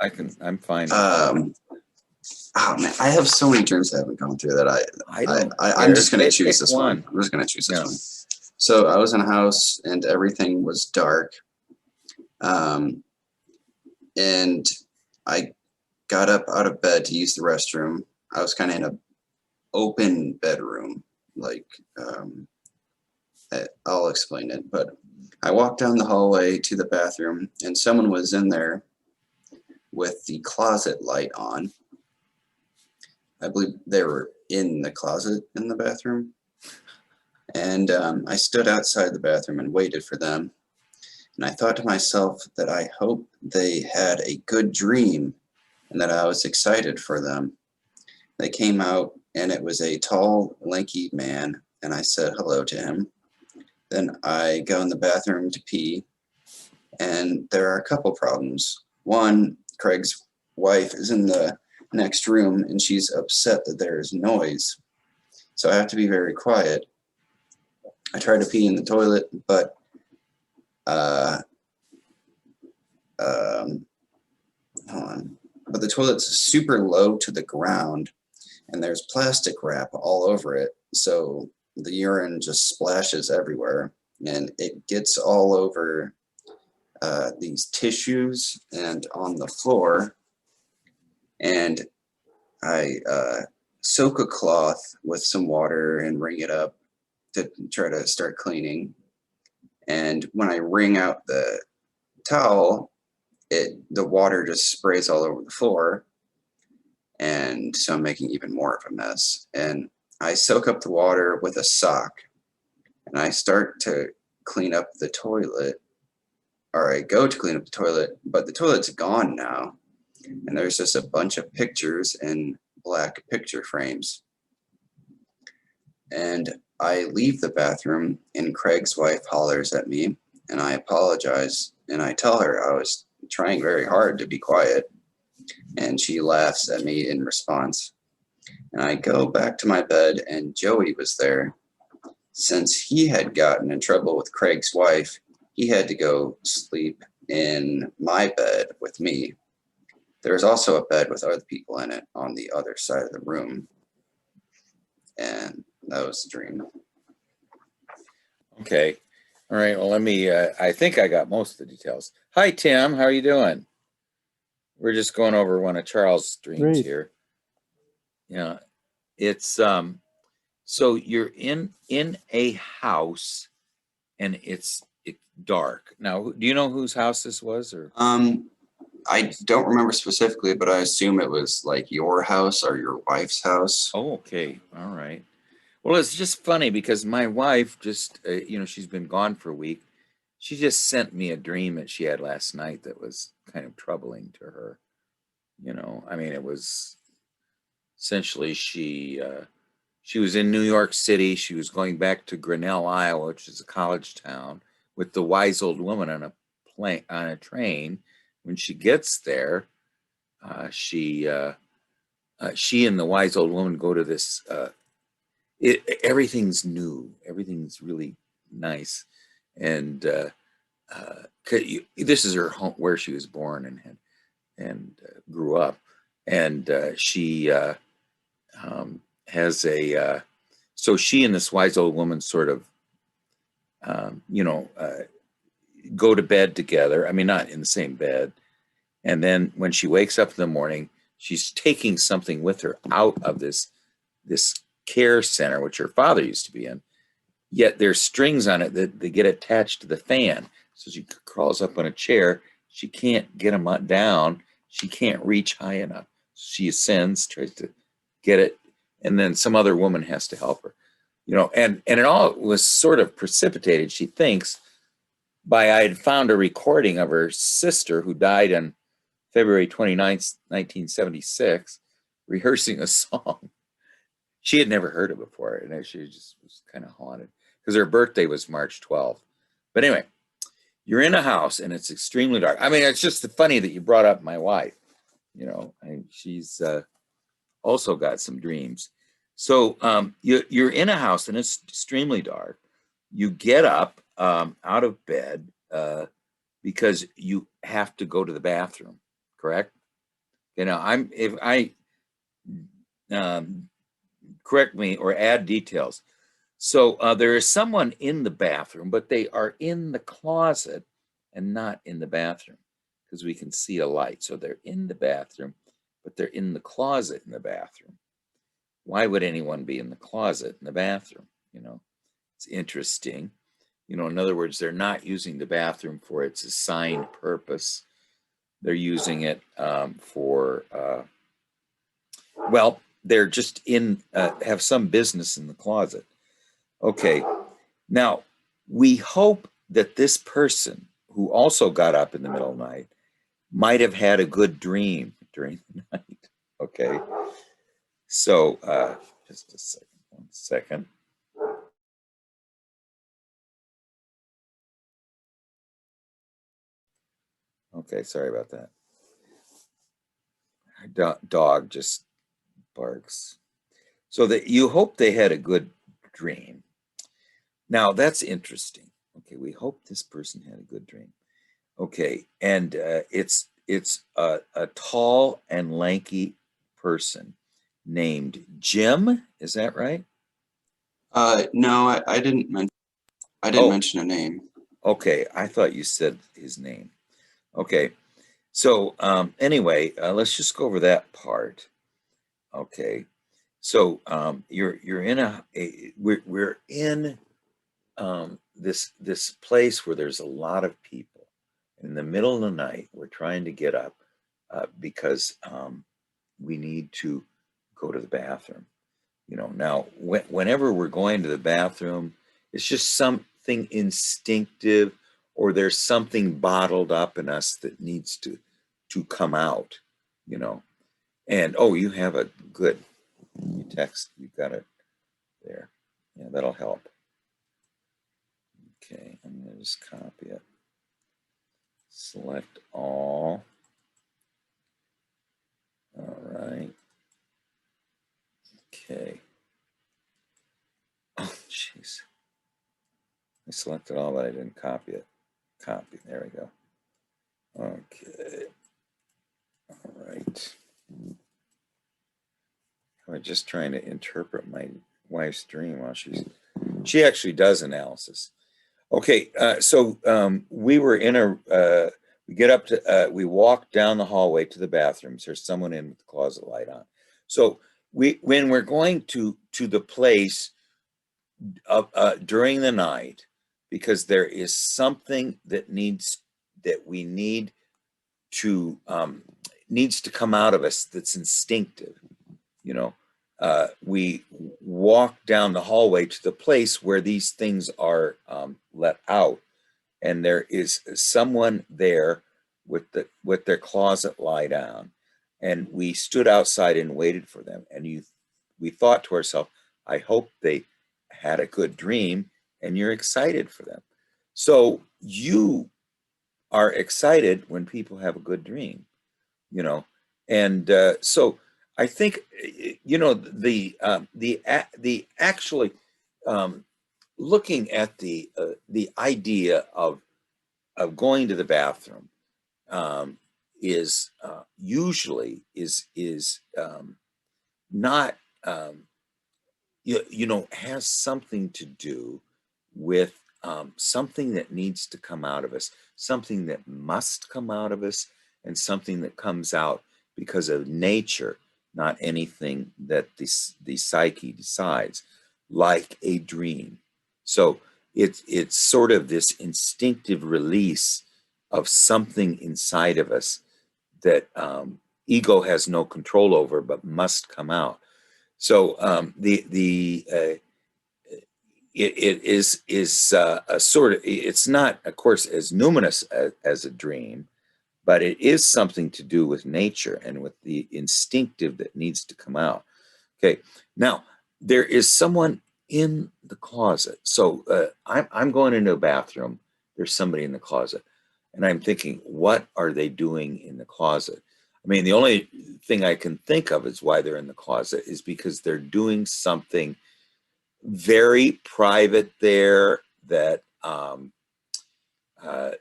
I'm fine. Oh man, I have so many dreams I haven't gone through that I'm just gonna choose this one. I'm just gonna choose this one. So I was in a house and everything was dark. And I got up out of bed to use the restroom. I was kind of in an open bedroom, like I'll explain it. But I walked down the hallway to the bathroom, and someone was in there with the closet light on. I believe they were in the closet in the bathroom. And I stood outside the bathroom and waited for them. And I thought to myself that I hope they had a good dream and that I was excited for them. They came out, and it was a tall, lanky man, and I said hello to him. Then I go in the bathroom to pee, and there are a couple problems. One, Craig's wife is in the next room, and she's upset that there is noise. So I have to be very quiet. I try to pee in the toilet, but hold on. But the toilet's super low to the ground, and there's plastic wrap all over it. So the urine just splashes everywhere, and it gets all over these tissues and on the floor. And I soak a cloth with some water and wring it up to try to start cleaning. And when I wring out the towel, the water just sprays all over the floor. And so I'm making even more of a mess. And I soak up the water with a sock, and I start to clean up the toilet, or I go to clean up the toilet, but the toilet's gone now. And there's just a bunch of pictures in black picture frames. And I leave the bathroom, and Craig's wife hollers at me, and I apologize, and I tell her I was trying very hard to be quiet, and she laughs at me in response. And I go back to my bed, and Joey was there. Since he had gotten in trouble with Craig's wife, he had to go sleep in my bed with me. There was also a bed with other people in it on the other side of the room. And that was the dream. Okay. All right. Well, let me, I think I got most of the details. Hi, Tim. How are you doing? We're just going over one of Charles' dreams here. Yeah. It's, so you're in a house, and it's dark. Now, do you know whose house this was, or? I don't remember specifically, but I assume it was like your house or your wife's house. Oh, okay. All right. Well, it's just funny because my wife just, she's been gone for a week. She just sent me a dream that she had last night that was kind of troubling to her. I mean, it was essentially she was in New York City. She was going back to Grinnell, Iowa, which is a college town, with the wise old woman on a train. When she gets there, she and the wise old woman go to this. Everything's new. Everything's really nice, and this is her home where she was born and grew up, and she has a. So she and this wise old woman sort of, go to bed together. I mean, not in the same bed. And then when she wakes up in the morning, she's taking something with her out of this care center, which her father used to be in. Yet there's strings on it that they get attached to the fan. So she crawls up on a chair. She can't get them down. She can't reach high enough. She ascends, tries to get it, and then some other woman has to help her. And it all was sort of precipitated, she thinks, by I had found a recording of her sister who died on February 29th, 1976, rehearsing a song. She had never heard it before, and she just was kind of haunted because her birthday was March 12th. But anyway, you're in a house, and it's extremely dark. I mean, it's just funny that you brought up my wife. She's also got some dreams. So you're in a house, and it's extremely dark. You get up out of bed because you have to go to the bathroom, correct? You know, if I um, correct me or add details. So there is someone in the bathroom, but they are in the closet and not in the bathroom because we can see a light. So they're in the bathroom, but they're in the closet in the bathroom. Why would anyone be in the closet in the bathroom? You know, it's interesting. You know, in other words, they're not using the bathroom for its assigned purpose. They're using it well, they're just have some business in the closet. Okay. Now, we hope that this person who also got up in the middle of the night might have had a good dream during the night. Okay. So, just a second, 1 second. Okay, sorry about that. Dog just barks. So that you hope they had a good dream. Now, that's interesting. Okay, we hope this person had a good dream. Okay, and it's a tall and lanky person named Jim. Is that right? No, I didn't mention. I didn't Oh, mention a name. okay. I thought you said his name. Okay. So anyway, let's just go over that part. Okay. So you're in we're in this place where there's a lot of people. In the middle of the night, we're trying to get up because we need to go to the bathroom. You know, now whenever we're going to the bathroom, it's just something instinctive, or there's something bottled up in us that needs to come out. You know, and oh, you have a good you text. You got it there. Yeah, that'll help. Okay, I'm gonna just copy it. Select all. All right. Okay. Oh, jeez. I selected all, but I didn't copy it. Copy. There we go. Okay. All right. I'm just trying to interpret my wife's dream while she actually does analysis. Okay. So we were in we get up to, we walk down the hallway to the bathrooms. There's someone in with the closet light on. So when we're going to the place during the night, because there is something that we needs to come out of us that's instinctive. You know, we walk down the hallway to the place where these things are let out, and there is someone there with their closet light on, and we stood outside and waited for them, and we thought to ourselves, I hope they had a good dream, and you're excited for them. So you are excited when people have a good dream, you know, and so I think you know the actually looking at the idea of going to the bathroom is usually is not you know, has something to do with something that needs to come out of us, something that must come out of us, and something that comes out because of nature, not anything that the psyche decides, like a dream. So it's sort of this instinctive release of something inside of us that ego has no control over, but must come out. So it is a sort of, it's not, of course, as numinous as a dream, but it is something to do with nature and with the instinctive that needs to come out. Okay, now there is someone in the closet. So I'm going into a bathroom. There's somebody in the closet, and I'm thinking, what are they doing in the closet? I mean, the only thing I can think of is why they're in the closet is because they're doing something very private there that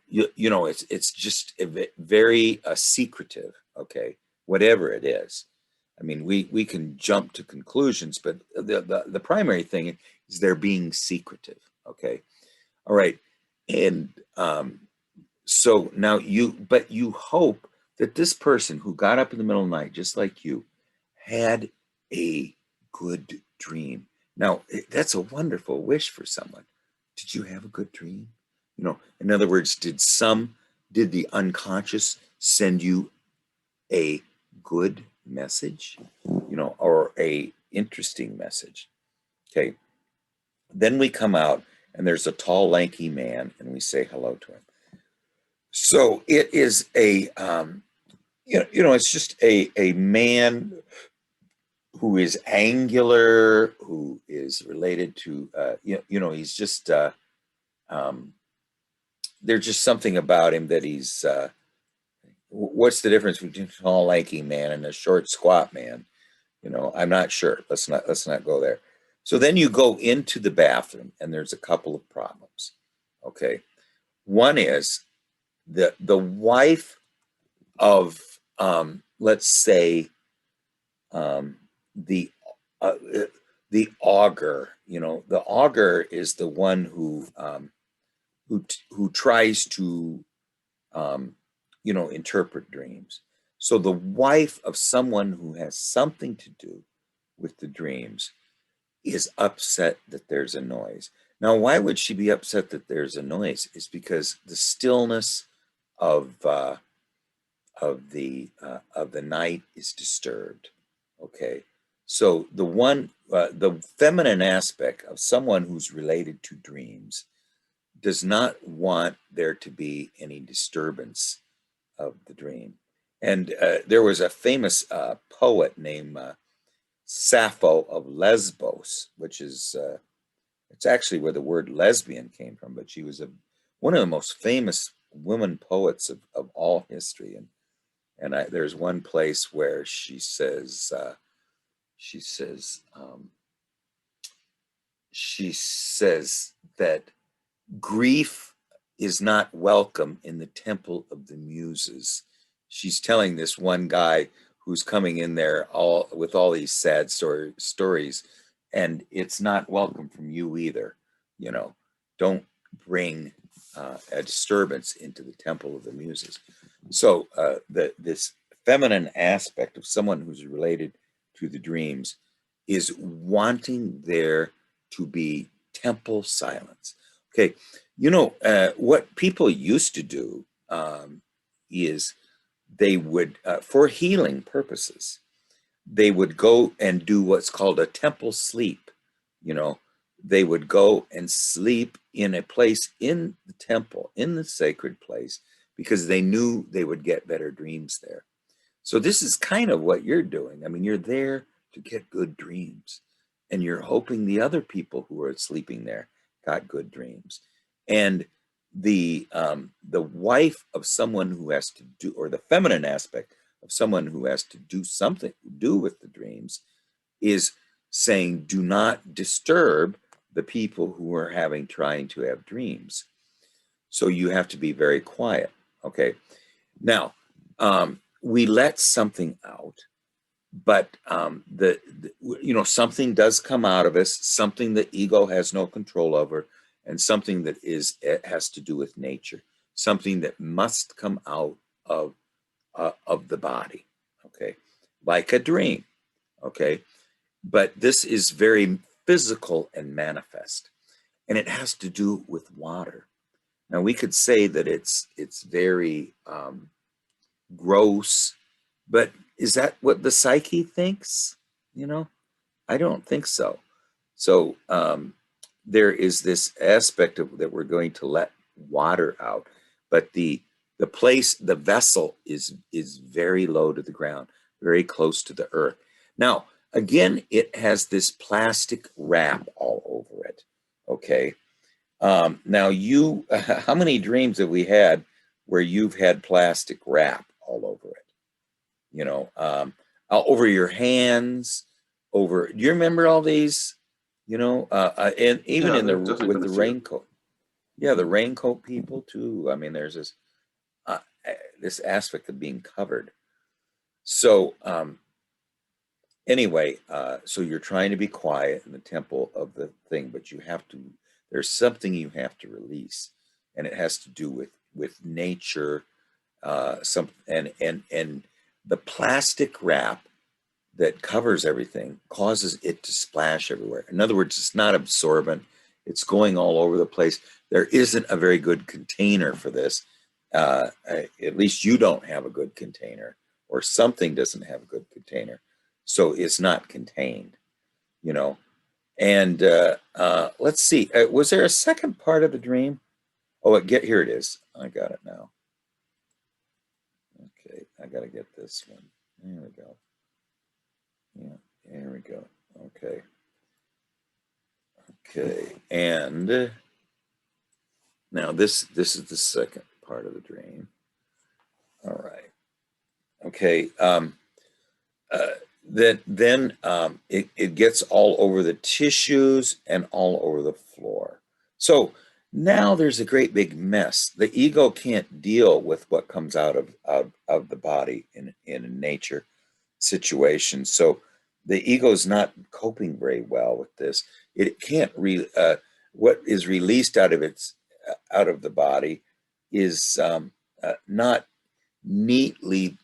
you know, it's just very secretive. Okay, whatever it is. I mean, we can jump to conclusions, but the primary thing is they're being secretive. Okay. All right. And so now but you hope that this person who got up in the middle of the night, just like you, had a good dream. Now, that's a wonderful wish for someone. Did you have a good dream? You know, in other words, did the unconscious send you a good message, you know, or a interesting message? Okay. Then we come out and there's a tall, lanky man, and we say hello to him. So it is it's just a man who is angular, who is related to, he's just, there's just something about him that he's, what's the difference between a tall, lanky man and a short, squat man? You know, I'm not sure. Let's not go there. So then you go into the bathroom and there's a couple of problems. Okay. One is the wife of, let's say, the uh, the augur. You know, the augur is the one who tries to interpret dreams. So the wife of someone who has something to do with the dreams is upset that there's a noise. Now, why would she be upset that there's a noise? Is because the stillness of the night is disturbed. Okay, so the feminine aspect of someone who's related to dreams does not want there to be any disturbance of the dream. And there was a famous poet named Sappho of Lesbos, which is it's actually where the word lesbian came from, but she was one of the most famous women poets of all history. And there's one place where she says that grief is not welcome in the temple of the muses. She's telling this one guy who's coming in there with all these sad stories, and it's not welcome from you either. You know, don't bring a disturbance into the temple of the muses. So this feminine aspect of someone who's related to the dreams is wanting there to be temple silence. Okay, what people used to do is they would, for healing purposes, they would go and do what's called a temple sleep. You know, they would go and sleep in a place in the temple, in the sacred place, because they knew they would get better dreams there. So this is kind of what you're doing. I mean, you're there to get good dreams, and you're hoping the other people who are sleeping there got good dreams. And the wife of someone who has to do, or the feminine aspect of someone who has to do with the dreams, is saying, do not disturb the people who are trying to have dreams. So you have to be very quiet. Okay. Now, we let something out, but something does come out of us, something that ego has no control over, and something that it has to do with nature, something that must come out of the body. Okay, like a dream. Okay, but this is very physical and manifest, and it has to do with water. Now we could say that it's very gross, but is that what the psyche thinks? You know, I don't think so. So there is this aspect of that we're going to let water out, but the vessel is very low to the ground, very close to the earth. Now, again, it has this plastic wrap all over it. Okay. Now how many dreams have we had where you've had plastic wrap all over it? You know, over your hands, do you remember all these? You know, and even Yeah, there's definitely with been a the few. raincoat. Yeah, the raincoat people too. I mean, there's this aspect of being covered. So anyway, so you're trying to be quiet in the temple of the thing, but you have to, there's something you have to release, and it has to do with nature, some and the plastic wrap that covers everything causes it to splash everywhere. In other words, it's not absorbent. It's going all over the place. There isn't a very good container for this. At least you don't have a good container, or something doesn't have a good container. So it's not contained, you know. And let's see, was there a second part of the dream? Oh, here it is. I got it now. Okay, I got to get this one. There we go. Yeah, there we go. Okay. Okay, and now this is the second part of the dream. All right. Okay. Uh, then it gets all over the tissues and all over the floor. So now there's a great big mess. The ego can't deal with what comes out of the body in a nature situation. So the ego is not coping very well with this. It can't what is released out of the body is not neatly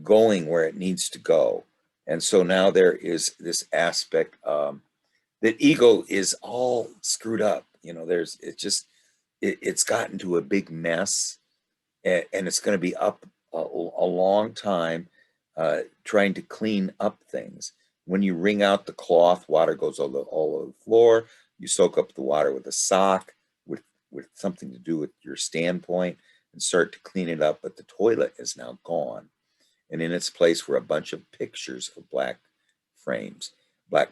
going where it needs to go. And so now there is this aspect that ego is all screwed up. You know, it's gotten to a big mess, and it's going to be up a long time trying to clean up things. When you wring out the cloth, water goes all over the floor. You soak up the water with a sock, with something to do with your standpoint, and start to clean it up. But the toilet is now gone, and in its place were a bunch of pictures of black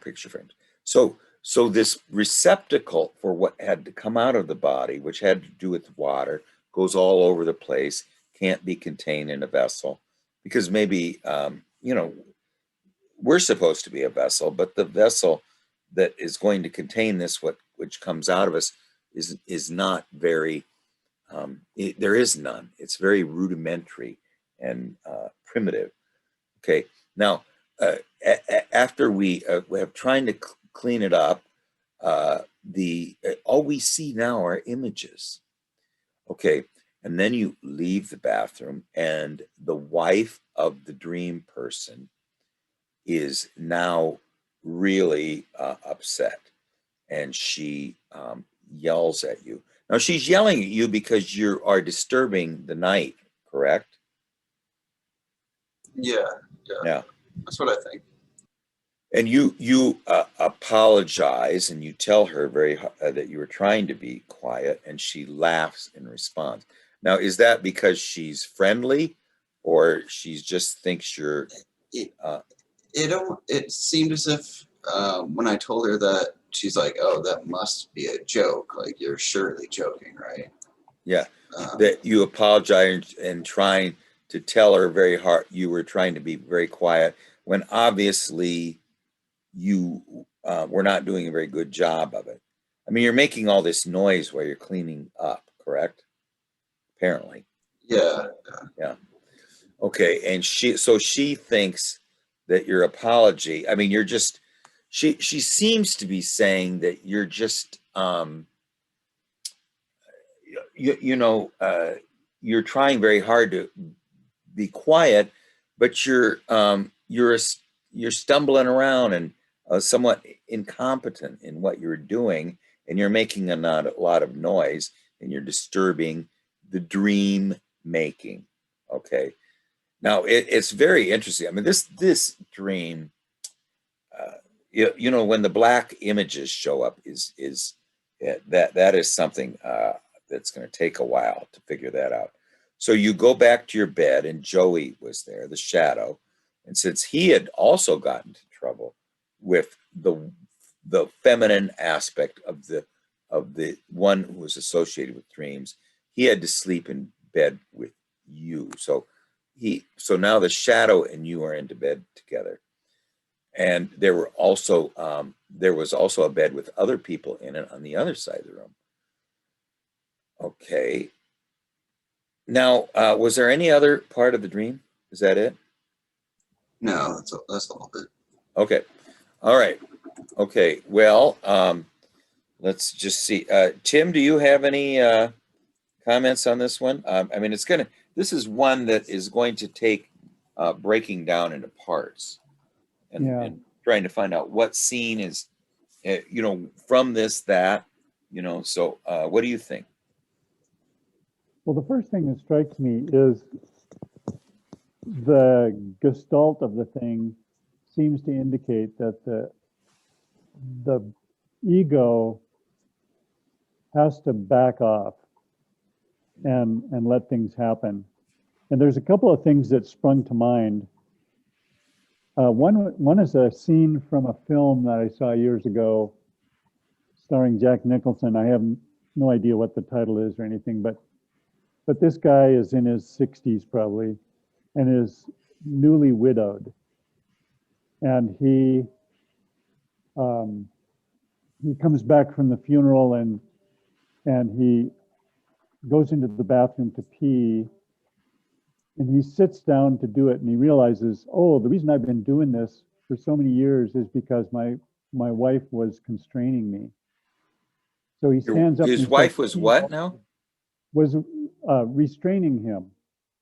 picture frames. So this receptacle for what had to come out of the body, which had to do with water, goes all over the place, can't be contained in a vessel, because maybe we're supposed to be a vessel, but the vessel that is going to contain this, which comes out of us, is not very. There is none. It's very rudimentary and primitive. Okay, now after we have trying to clean it up, the all we see now are images. Okay, and then you leave the bathroom, and the wife of the dream person is now really upset, and she yells at you. Now she's yelling at you because you are disturbing the night, correct? Yeah, yeah, Yeah. that's what I think. And you apologize, and you tell her that you were trying to be quiet, and she laughs in response. Now, is that because she's friendly, or she just thinks you're? It Uh, it seemed as if when I told her that, she's like, "Oh, that must be a joke. Like you're surely joking, right?" yeah, Um, that you apologize and trying to tell her very hard you were trying to be very quiet when obviously you were not doing a very good job of it. I mean, you're making all this noise while you're cleaning up, correct? Apparently. yeah, Yeah. Okay. And she thinks that your apology, I mean, she seems to be saying that you're just, you're trying very hard to be quiet, but you're stumbling around and somewhat incompetent in what you're doing, and you're making a lot of noise, and you're disturbing the dream making. Okay, now it's very interesting. I mean, this dream, when the black images show up, that is something that's going to take a while to figure that out. So you go back to your bed, and Joey was there, the shadow, and since he had also gotten into trouble with the feminine aspect of the one who was associated with dreams, he had to sleep in bed with you. So now the shadow and you are into bed together, and there was also a bed with other people in it on the other side of the room. Okay. Now, was there any other part of the dream? Is that it? No, that's a little bit. Okay. All right. Okay. Well, let's just see. Tim, do you have any comments on this one? I mean, this is one that is going to take breaking down into parts Yeah. and trying to find out what scene is, from this, that, so what do you think? Well, the first thing that strikes me is the gestalt of the thing seems to indicate that the ego has to back off and let things happen. And there's a couple of things that sprung to mind. One is a scene from a film that I saw years ago starring Jack Nicholson. I have no idea what the title is or anything, but this guy is in his 60s probably and is newly widowed. And he comes back from the funeral and he goes into the bathroom to pee, and he sits down to do it, and he realizes, oh, the reason I've been doing this for so many years is because my wife was constraining me. So he stands up. His wife was what now? Was restraining him.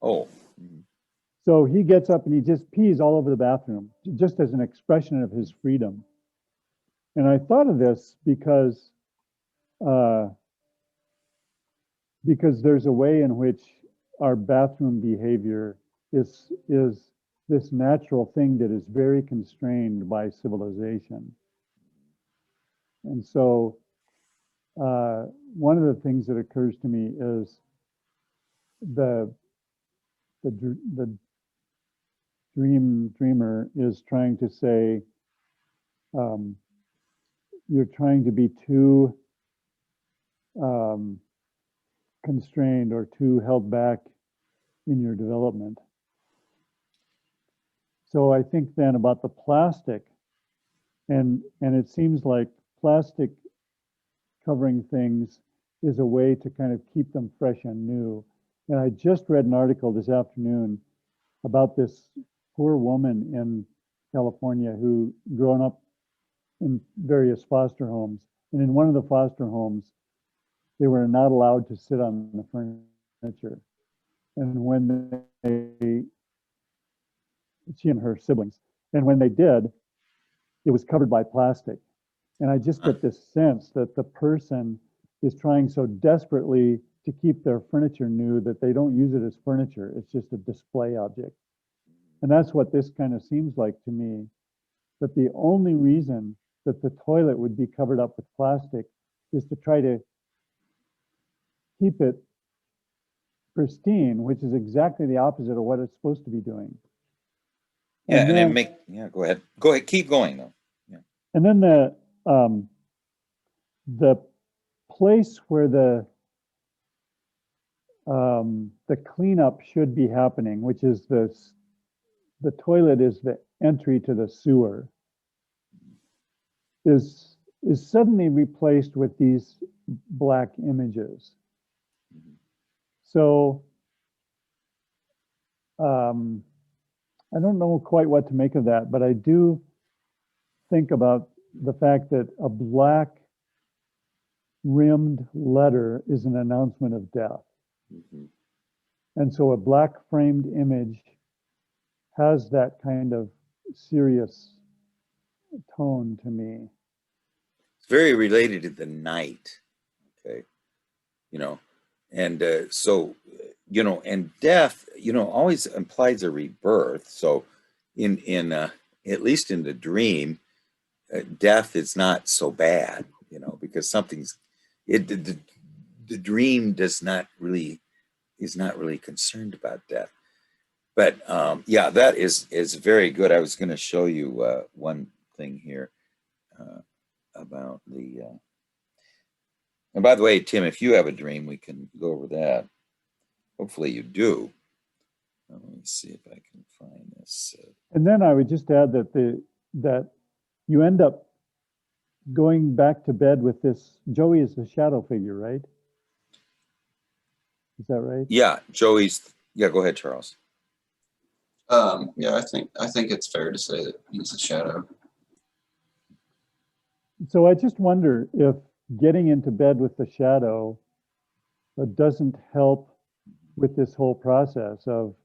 Oh. So he gets up and he just pees all over the bathroom, just as an expression of his freedom. And I thought of this because there's a way in which our bathroom behavior is this natural thing that is very constrained by civilization. And so one of the things that occurs to me is the dreamer is trying to say, you're trying to be too constrained or too held back in your development. So I think then about the plastic, and it seems like plastic covering things is a way to kind of keep them fresh and new. And I just read an article this afternoon about this poor woman in California who grown up in various foster homes. And in one of the foster homes, they were not allowed to sit on the furniture. And when she and her siblings, and when they did, it was covered by plastic. And I just get this sense that the person is trying so desperately to keep their furniture new that they don't use it as furniture. It's just a display object. And that's what this kind of seems like to me, that the only reason that the toilet would be covered up with plastic is to try to keep it pristine, which is exactly the opposite of what it's supposed to be doing. Yeah, and then go ahead. Go ahead, keep going though. Yeah. And then the place where the cleanup should be happening, which is the toilet is the entry to the sewer, is suddenly replaced with these black images. So I don't know quite what to make of that, but I do think about the fact that a black rimmed letter is an announcement of death. Mm-hmm. And so a black framed image has that kind of serious tone to me. It's very related to the night. Okay. And so, and death, always implies a rebirth. So in at least in the dream, death is not so bad, because the dream is not really concerned about death. But yeah, that is very good. I was going to show you one thing here about the. And by the way, Tim, if you have a dream, we can go over that. Hopefully you do. Let me see if I can find this. And then I would just add that you end up going back to bed with this. Joey is the shadow figure, right? Is that right? Yeah, Joey's. Yeah, go ahead, Charles. Yeah, I think it's fair to say that he's a shadow. So I just wonder if getting into bed with the shadow doesn't help with this whole process of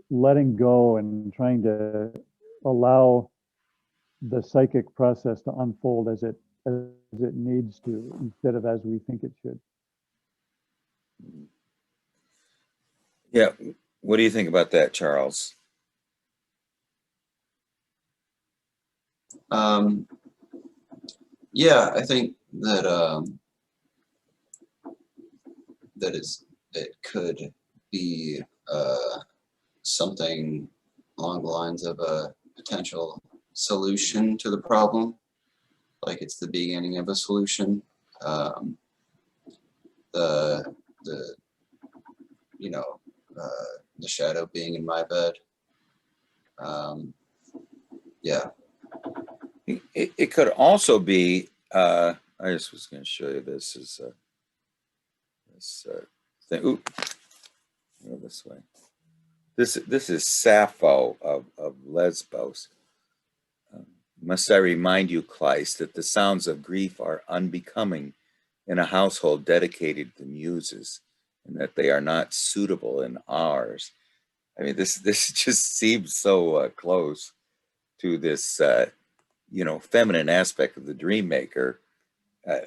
letting go and trying to allow the psychic process to unfold as it needs to instead of as we think it should. Yeah. What do you think about that, Charles? Um, yeah, I think that it could be something along the lines of a potential solution to the problem, like it's the beginning of a solution. Um, the the you know the shadow being in my bed. Yeah. It could also be. I just was going to show you this is this thing. Ooh, go this way. This is Sappho of Lesbos. Must I remind you, Kleist, that the sounds of grief are unbecoming in a household dedicated to the muses, and that they are not suitable in ours. I mean, this just seems so close to this, feminine aspect of the dream maker,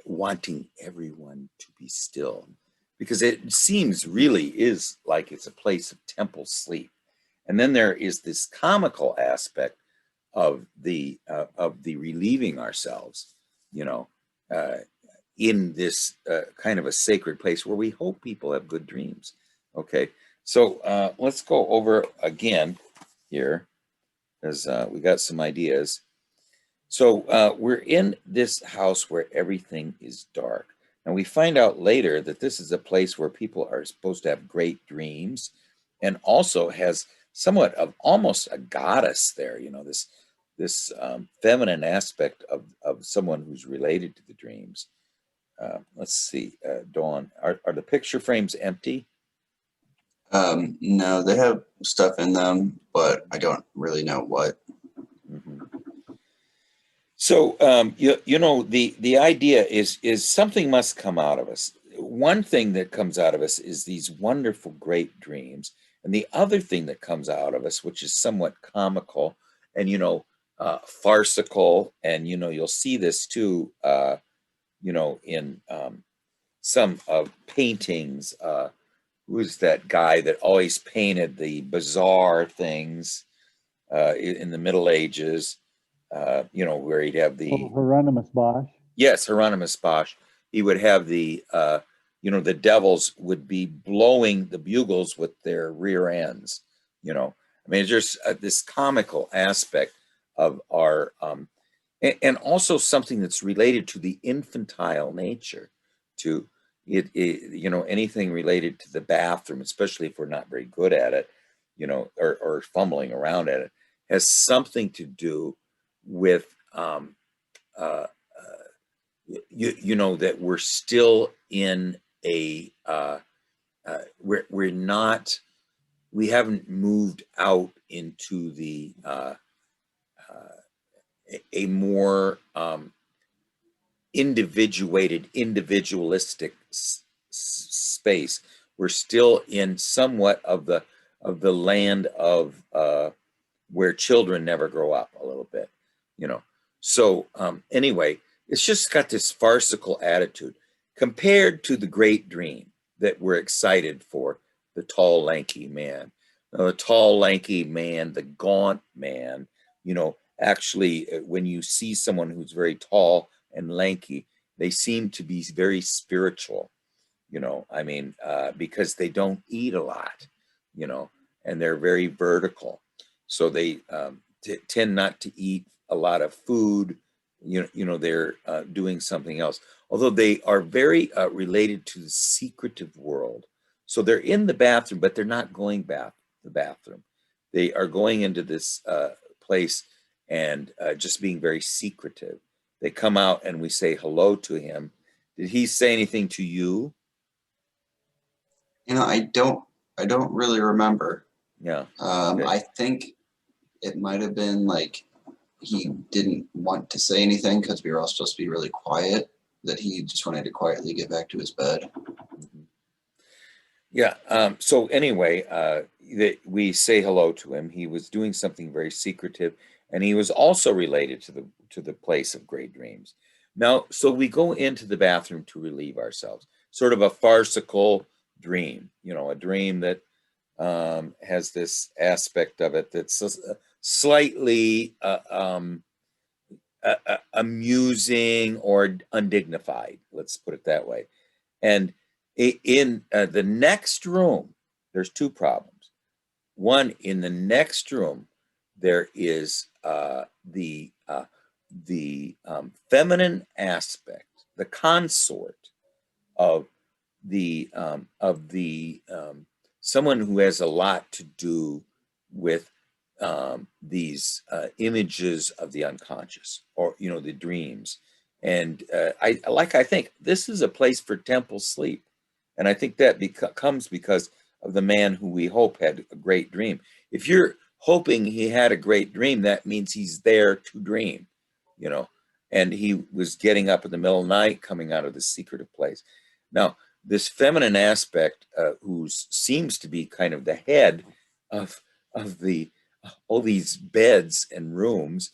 wanting everyone to be still, because it seems really is like it's a place of temple sleep. And then there is this comical aspect of the relieving ourselves, you know, uh, in this kind of a sacred place where we hope people have good dreams. Okay, so let's go over again here, because we got some ideas. So we're in this house where everything is dark. And we find out later that this is a place where people are supposed to have great dreams, and also has somewhat of almost a goddess there, this feminine aspect of someone who's related to the dreams. Let's see, Dawn, are the picture frames empty? No, they have stuff in them, but I don't really know what. Mhm. So the idea is something must come out of us. One thing that comes out of us is these wonderful, great dreams, and the other thing that comes out of us, which is somewhat comical and farcical, and you'll see this too, in some of paintings. Who's that guy that always painted the bizarre things in the Middle Ages? Where he'd have Oh, the Hieronymus Bosch. yes, Hieronymus Bosch. He would have the devils would be blowing the bugles with their rear ends. I mean, it's just this comical aspect of our, and also something that's related to the infantile nature, to anything related to the bathroom, especially if we're not very good at it, or fumbling around at it, has something to do with uh, that we're still in we're not, we haven't moved out into the a more individualistic space. We're still in somewhat of the land of where children never grow up a little bit, so anyway, it's just got this farcical attitude compared to the great dream that we're excited for, the tall lanky man. Now, the tall lanky man, the gaunt man, actually, when you see someone who's very tall and lanky, they seem to be very spiritual, I mean, because they don't eat a lot, you know and they're very vertical, so they tend not to eat a lot of food. They're doing something else, although they are very related to the secretive world. So they're in the bathroom, but they're not going the bathroom. They are going into this place and just being very secretive. They come out and we say hello to him. Did he say anything to you? I don't really remember. Yeah. Okay. I think it might have been like he didn't want to say anything because we were all supposed to be really quiet, that he just wanted to quietly get back to his bed. Mhm. Yeah. So anyway, we say hello to him. He was doing something very secretive, and he was also related to the place of great dreams. Now, so we go into the bathroom to relieve ourselves, sort of a farcical dream, a dream that has this aspect of it that's slightly amusing or undignified. Let's put it that way. And in the next room, there's two problems. One, in the next room, there is the feminine aspect, the consort of the someone who has a lot to do with these images of the unconscious, or the dreams. And I think this is a place for temple sleep, and I think that comes because of the man who we hope had a great dream. If you're hoping he had a great dream, that means he's there to dream, you know and he was getting up in the middle of the night, coming out of this secretive place. Now, this feminine aspect, who seems to be kind of the head of the all these beds and rooms,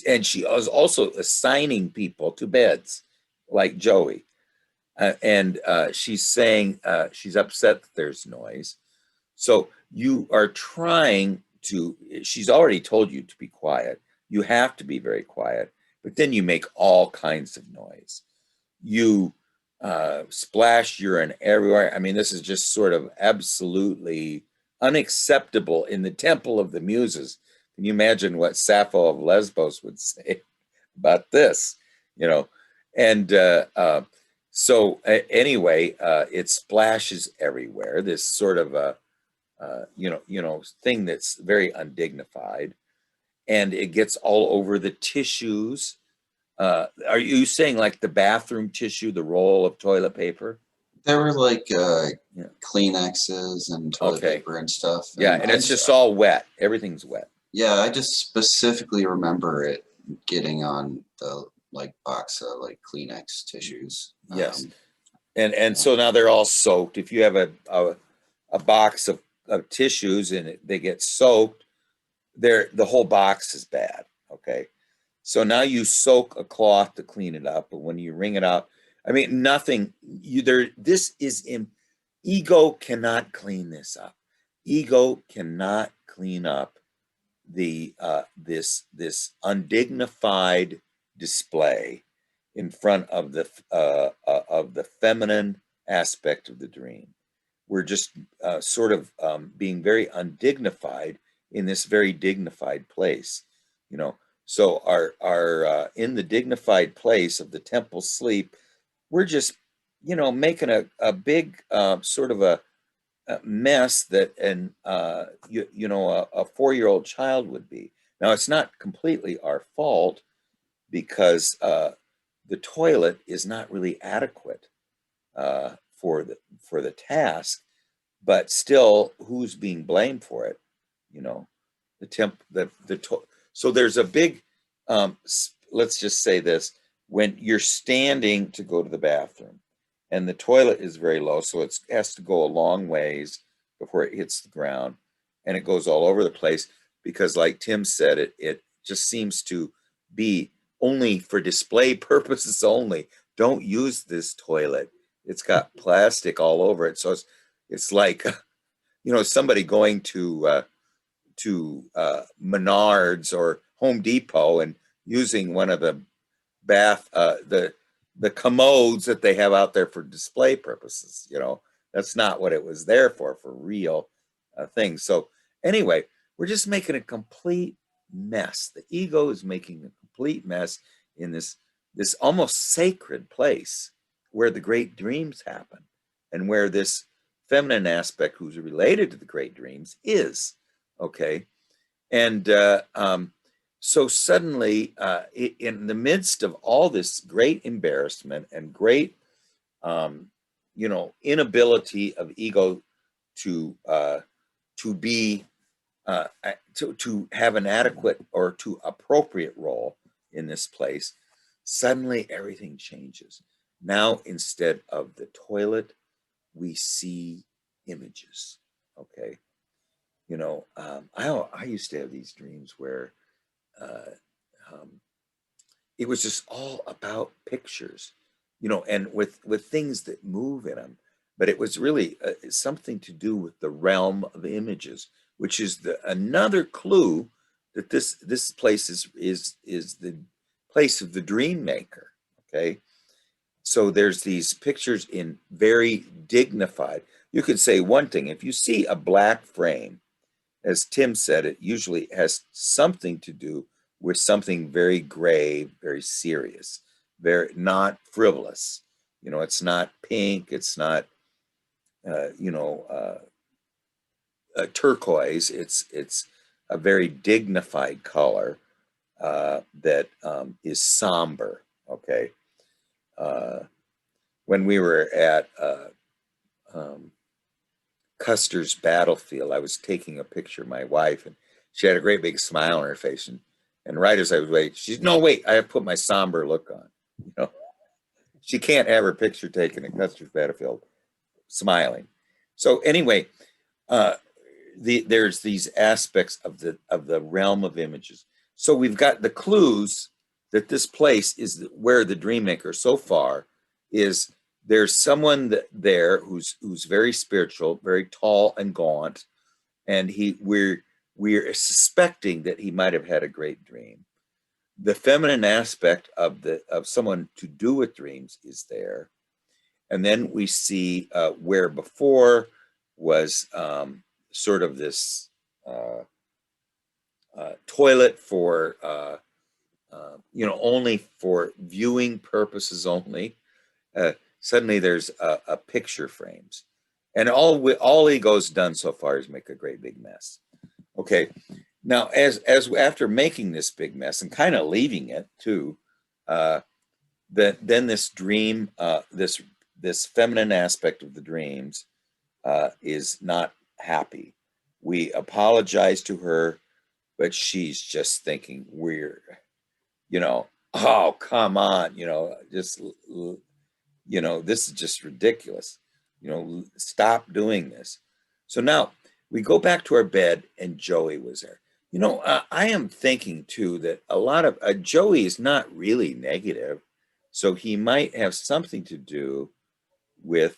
and she was also assigning people to beds, like Joey, and she's saying she's upset that there's noise. So you are trying to. She's already told you to be quiet. You have to be very quiet, but then you make all kinds of noise. You splash urine everywhere. I mean, this is just sort of absolutely unacceptable in the temple of the muses. Can you imagine what Sappho of Lesbos would say about this? You know, and anyway, it splashes everywhere. This sort of a thing that's very undignified, and it gets all over the tissues. Are you saying like the bathroom tissue, the roll of toilet paper? There were like Yeah. Kleenexes and toilet Okay. paper and stuff. Yeah, and it's just all wet. Everything's wet. Yeah, I just specifically remember it getting on the like box of like Kleenex tissues. Yes. And so now they're all soaked. If you have a box of tissues and they get soaked, the whole box is bad. Okay. So now you soak a cloth to clean it up, but when you wring it out, I mean, nothing. This is in. Ego cannot clean this up. Ego cannot clean up this undignified display in front of the feminine aspect of the dream. We're just sort of being very undignified in this very dignified place, So our in the dignified place of the temple sleep, we're just making a big sort of a mess that a 4-year-old child would be. Now, it's not completely our fault because the toilet is not really adequate for the task, but still, who's being blamed for it? The temp the to- So there's a big let's just say this: when you're standing to go to the bathroom and the toilet is very low, so it has to go a long ways before it hits the ground, and it goes all over the place because, like Tim said, it just seems to be only for display purposes only. Don't use this toilet. It's got plastic all over it, so it's like somebody going to Menards or Home Depot and using one of the bath the commodes that they have out there for display purposes. That's not what it was there for real things. So anyway, we're just making a complete mess. The ego is making a complete mess in this almost sacred place where the great dreams happen, and where this feminine aspect, who's related to the great dreams, is. Okay. And so suddenly, in the midst of all this great embarrassment and great, inability of ego to be to have an adequate or to appropriate role in this place, suddenly everything changes. Now, instead of the toilet, we see images. Okay. You know, I used to have these dreams where uh, um, it was just all about pictures, you know, and with things that move in them. But it was really something to do with the realm of images, which is another clue that this place is the place of the dream maker. Okay, so there's these pictures in very dignified. You could say one thing: if you see a black frame, as Tim said, it usually has something to do with something very grave, very serious, very not frivolous. You know, it's not pink, it's not you know turquoise. It's a very dignified color that is somber. Okay, uh, when we were at um, Custer's battlefield, I was taking a picture of my wife, and she had a great big smile on her face. And right as I was waiting, she's, no, wait, I have put my somber look on. You know, she can't have her picture taken at Custer's battlefield smiling. So anyway, uh, there's these aspects of the realm of images. So we've got the clues that this place is where the dream maker so far is. There's someone there who's very spiritual, very tall and gaunt, and we're suspecting that he might have had a great dream. The feminine aspect of someone to do with dreams is there, and then we see where before was sort of this uh, toilet for you know, only for viewing purposes only. Suddenly there's a picture frames, and all Ego's done so far is make a great big mess. Okay, now as after making this big mess and kind of leaving it too, uh, then this dream, this feminine aspect of the dreams is not happy. We apologize to her, but she's just thinking we're, you know, oh come on, you know, just you know, this is just ridiculous. You know, stop doing this. So now we go back to our bed, and Joey was there. You know, I am thinking too that a lot of Joey is not really negative, so he might have something to do with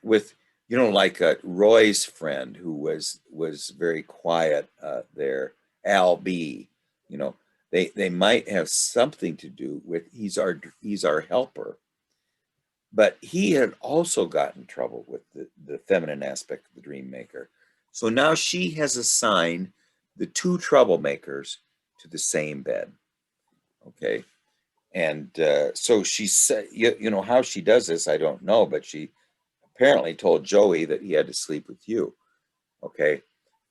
with, you know, like Roy's friend who was very quiet there, Al B. You know, they might have something to do with he's our helper, but he had also gotten in trouble with the feminine aspect of the dream maker. So now she has assigned the two troublemakers to the same bed. Okay. And so she said, you know, how she does this, I don't know, but she apparently told Joey that he had to sleep with you. Okay.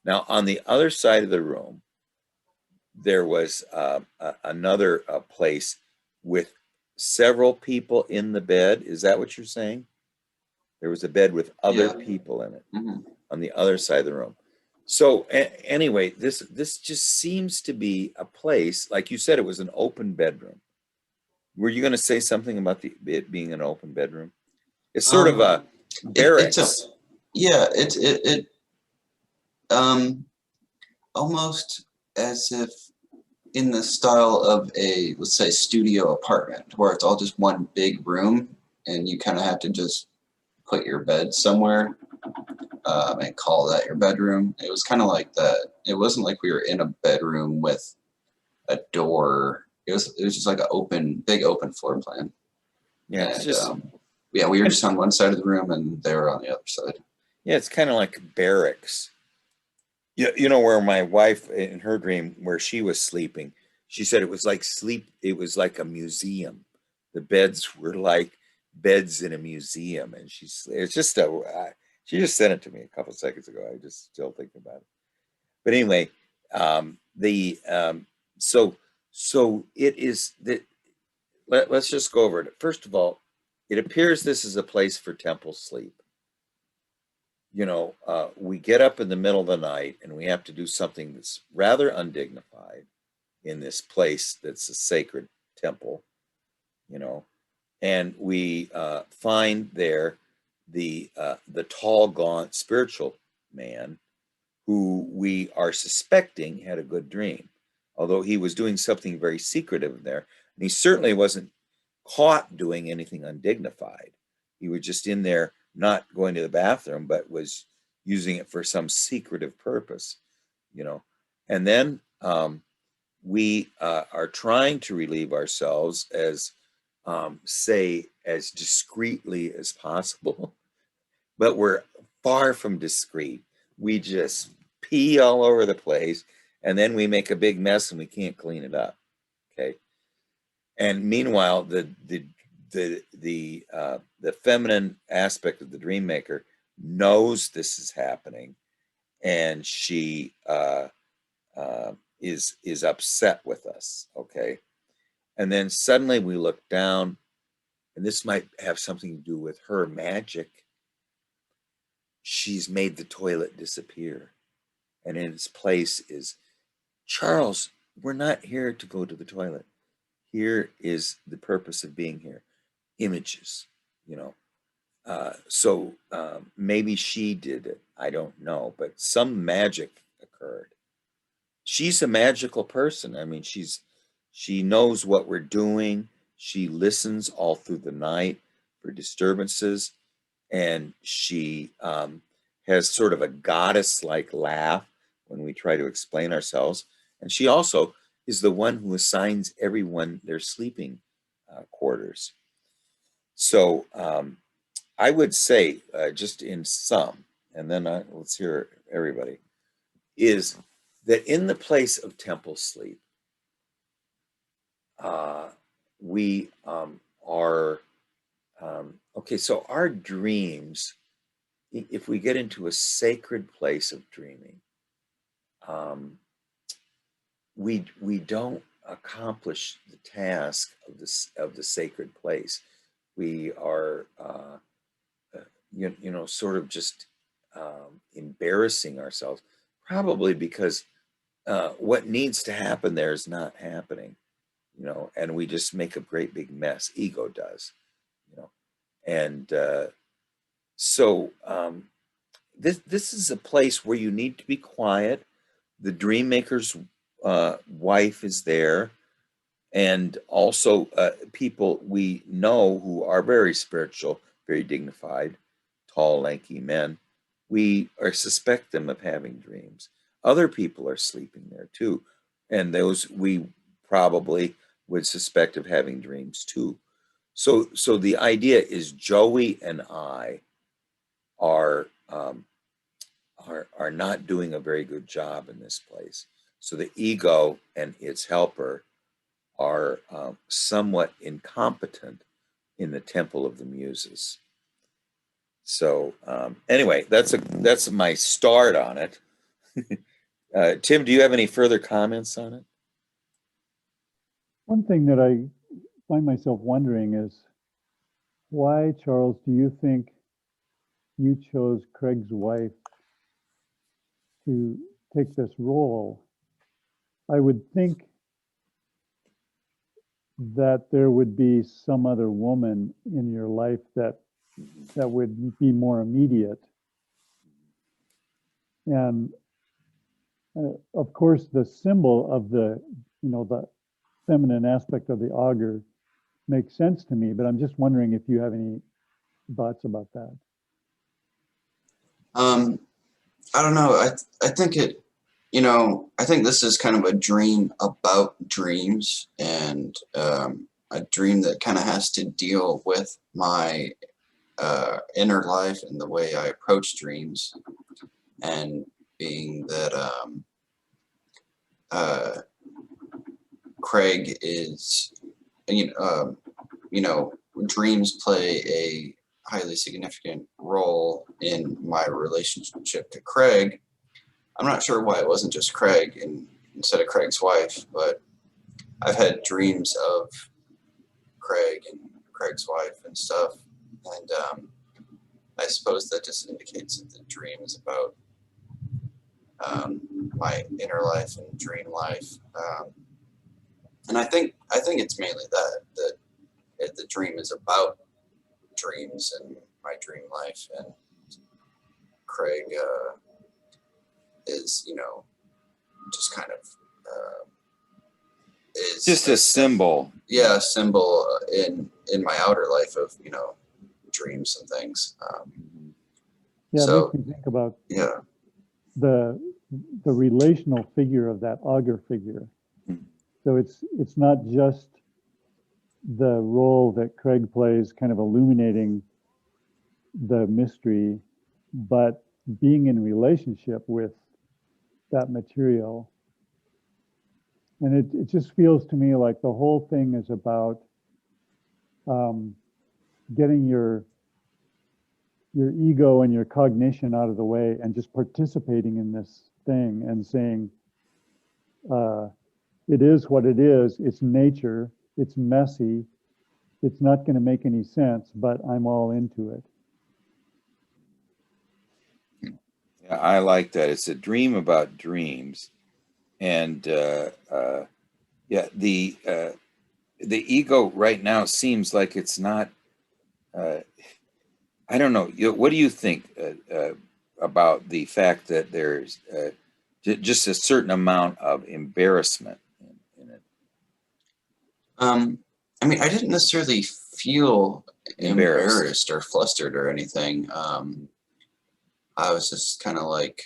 Now, on the other side of the room, there was another place with several people in the bed. Is that what you're saying? There was a bed with other people in it on the other side of the room. So anyway, this just seems to be a place, like you said, it was an open bedroom. Were you going to say something about it being an open bedroom? It's sort of a barracks. It almost as if in the style of a, let's say, studio apartment, where it's all just one big room, and you kind of have to just put your bed somewhere and call that your bedroom. It was kind of like that. It wasn't like we were in a bedroom with a door. It was just like an big open floor plan. Yeah, it's just yeah, we were just on one side of the room, and they were on the other side. Yeah, it's kind of like barracks. You know, where my wife in her dream, where she was sleeping, she said it was like sleep. It was like a museum. The beds were like beds in a museum, and it's just she just sent it to me a couple seconds ago. I just still thinking about it. But anyway, the so it is that. Let's just go over it. First of all, it appears this is a place for temple sleep. we get up in the middle of the night and we have to do something that's rather undignified in this place that's a sacred temple, you know, and we find there the tall, gaunt spiritual man who we are suspecting had a good dream, although he was doing something very secretive there. And he certainly wasn't caught doing anything undignified. He was just in there, not going to the bathroom, but was using it for some secretive purpose, you know. And then we are trying to relieve ourselves as, say, as discreetly as possible, but we're far from discreet. We just pee all over the place, and then we make a big mess and we can't clean it up. Okay. And meanwhile, the feminine aspect of the dream maker knows this is happening, and she is upset with us. Okay. And then suddenly we look down, and this might have something to do with her magic. She's made the toilet disappear, and in its place is, Charles, we're not here to go to the toilet. Here is the purpose of being here. Images, you know. So maybe she did it. I don't know, but some magic occurred. She's a magical person. I mean, she knows what we're doing. She listens all through the night for disturbances, and she has sort of a goddess-like laugh when we try to explain ourselves. And she also is the one who assigns everyone their sleeping quarters. So I would say, just in sum, and then let's hear everybody, is that in the place of temple sleep, we are, okay, so our dreams, if we get into a sacred place of dreaming, we don't accomplish the task of the sacred place. We are sort of just embarrassing ourselves, probably because what needs to happen there is not happening, and we just make a great big mess. Ego does, and so this is a place where you need to be quiet. The dream maker's wife is there, and also people we know who are very spiritual, very dignified, tall, lanky men. We suspect them of having dreams. Other people are sleeping there too, and those we probably would suspect of having dreams too. So the idea is Joey and I are not doing a very good job in this place. So the ego and its helper are somewhat incompetent in the temple of the muses. So anyway, that's my start on it. Tim, do you have any further comments on it? One thing that I find myself wondering is, why, Charles, do you think you chose Craig's wife to take this role? I would think that there would be some other woman in your life that would be more immediate. And of course, the symbol of the feminine aspect of the augur makes sense to me, but I'm just wondering if you have any thoughts about that. I don't know. I think it, I think this is kind of a dream about dreams, and a dream that kind of has to deal with my inner life and the way I approach dreams, and being that Craig is, dreams play a highly significant role in my relationship to Craig. I'm not sure why it wasn't just Craig instead of Craig's wife, but I've had dreams of Craig and Craig's wife and stuff, and I suppose that just indicates that the dream is about my inner life and dream life. And I think it's mainly that the dream is about dreams and my dream life, and Craig is, you know, just kind of is Just a symbol. Yeah, a symbol in my outer life of, you know, dreams and things. Yeah, it So makes me think about yeah, the relational figure of that augur figure. Mhm. So it's not just the role that Craig plays, kind of illuminating the mystery, but being in relationship with that material. And it just feels to me like the whole thing is about getting your ego and your cognition out of the way and just participating in this thing and saying, it is what it is. It's nature. It's messy. It's not going to make any sense, but I'm all into it. Yeah, I like that. It's a dream about dreams, and yeah, the ego right now seems like it's not. Uh, I don't know. What do you think about the fact that there's just a certain amount of embarrassment in it? I mean, I didn't necessarily feel Embarrassed. embarrassed or flustered or anything. I was just kind of like,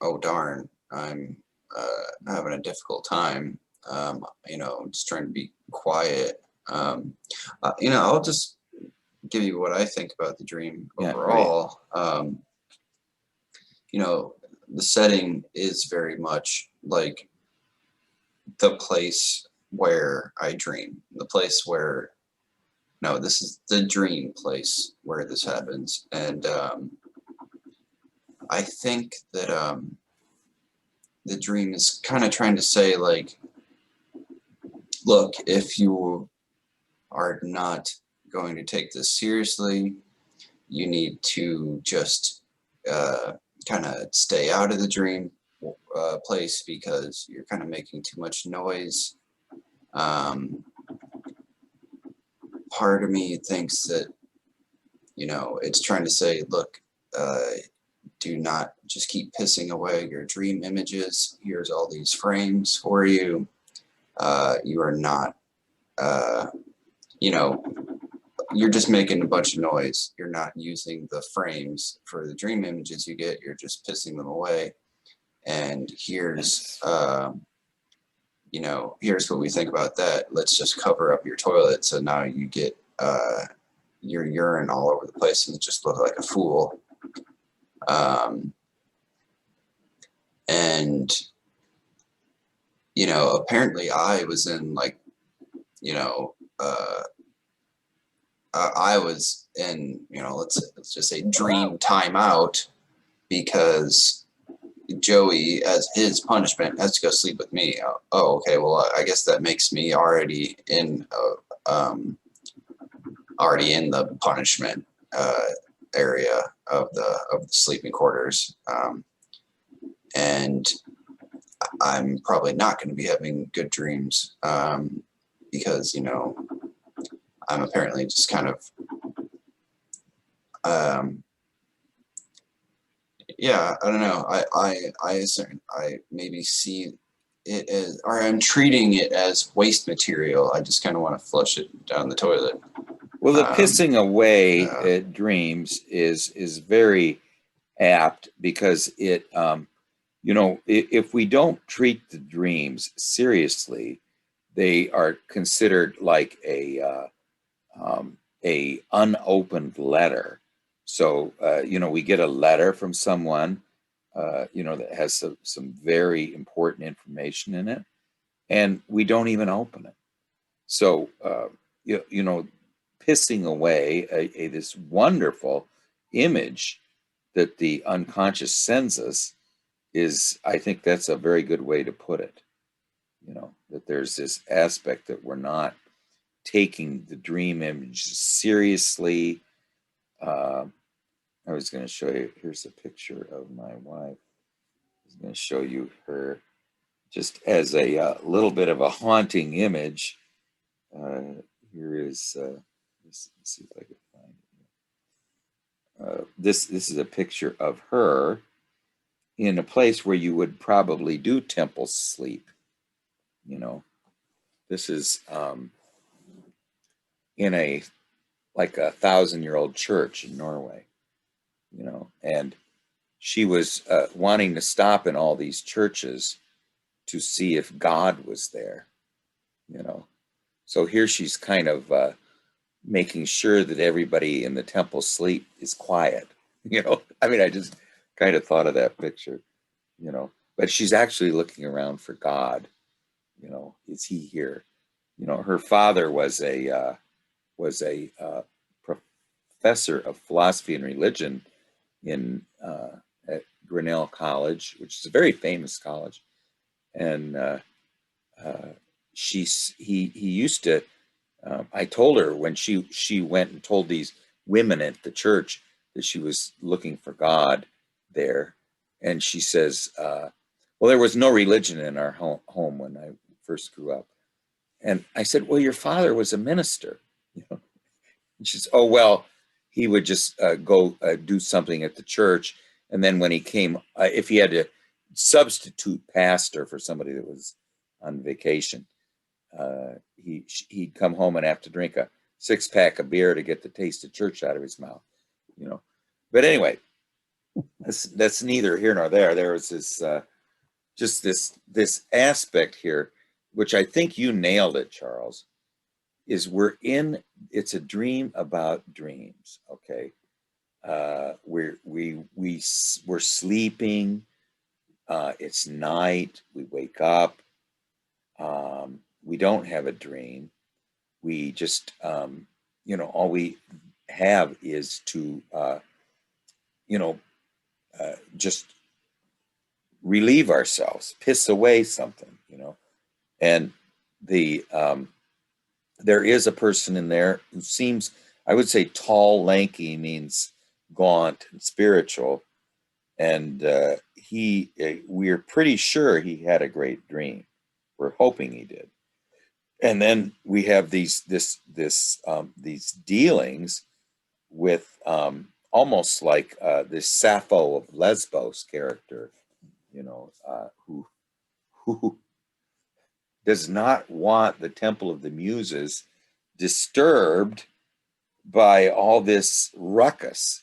oh darn, I'm having a difficult time. You know, I'm just trying to be quiet. You know, I'll just give you what I think about the dream Yeah, overall. You know, the setting is very much like the place where I dream, the place where, no, this is the dream place where this happens. And I think that the dream is kind of trying to say, like, look, if you are not going to take this seriously, you need to just kind of stay out of the dream place because you're kind of making too much noise. Part of me thinks that, you know, it's trying to say, look, do not just keep pissing away your dream images. Here's all these frames for you. You are not, you know, you're just making a bunch of noise. You're not using the frames for the dream images you get. You're just pissing them away. And here's, you know, here's what we think about that. Let's just cover up your toilet. So now you get your urine all over the place and just look like a fool. And, you know, apparently I was in, like, you know, I was in, you know, let's just say dream timeout because Joey, as his punishment, has to go sleep with me. Oh, okay. Well, I guess that makes me already in the punishment area of the sleeping quarters, and I'm probably not going to be having good dreams because, you know, I'm apparently just kind of yeah, I don't know. I maybe see it as, or I'm treating it as waste material. I just kind of want to flush it down the toilet. Well, the pissing away yeah. dreams is very apt because it, you know, if we don't treat the dreams seriously, they are considered like a unopened letter. So, you know, we get a letter from someone, you know, that has some very important information in it, and we don't even open it. So, you know, pissing away this wonderful image that the unconscious sends us is, I think that's a very good way to put it. You know, that there's this aspect that we're not taking the dream image seriously. I was going to show you, here's a picture of my wife. I was going to show you her just as a little bit of a haunting image. Here is, let's see if I can find it. This is a picture of her in a place where you would probably do temple sleep. You know, this is in a like a 1,000-year-old church in Norway. You know, and she was wanting to stop in all these churches to see if God was there. You know, so here she's kind of making sure that everybody in the temple sleep is quiet. You know, I mean, I just kind of thought of that picture. You know, but she's actually looking around for God. You know, is he here? You know, her father was a professor of philosophy and religion in at Grinnell College, which is a very famous college, and he used to. I told her when she went and told these women at the church that she was looking for God there, and she says, "Well, there was no religion in our home when I first grew up." And I said, "Well, your father was a minister." You know? And she says, "Oh, well, he would just go do something at the church, and then when he came, if he had to substitute pastor for somebody that was on vacation, he'd come home and have to drink a 6-pack of beer to get the taste of church out of his mouth, you know." But anyway, that's neither here nor there. There was this just this aspect here, which I think you nailed it, Charles. Is it's a dream about dreams. Okay, we're sleeping. It's night. We wake up. We don't have a dream. We just, all we have is to, just relieve ourselves, piss away something, and the, there is a person in there who seems, I would say tall, lanky means gaunt and spiritual. And we're pretty sure he had a great dream. We're hoping he did. And then we have these dealings with almost like this Sappho of Lesbos character, who does not want the Temple of the Muses disturbed by all this ruckus,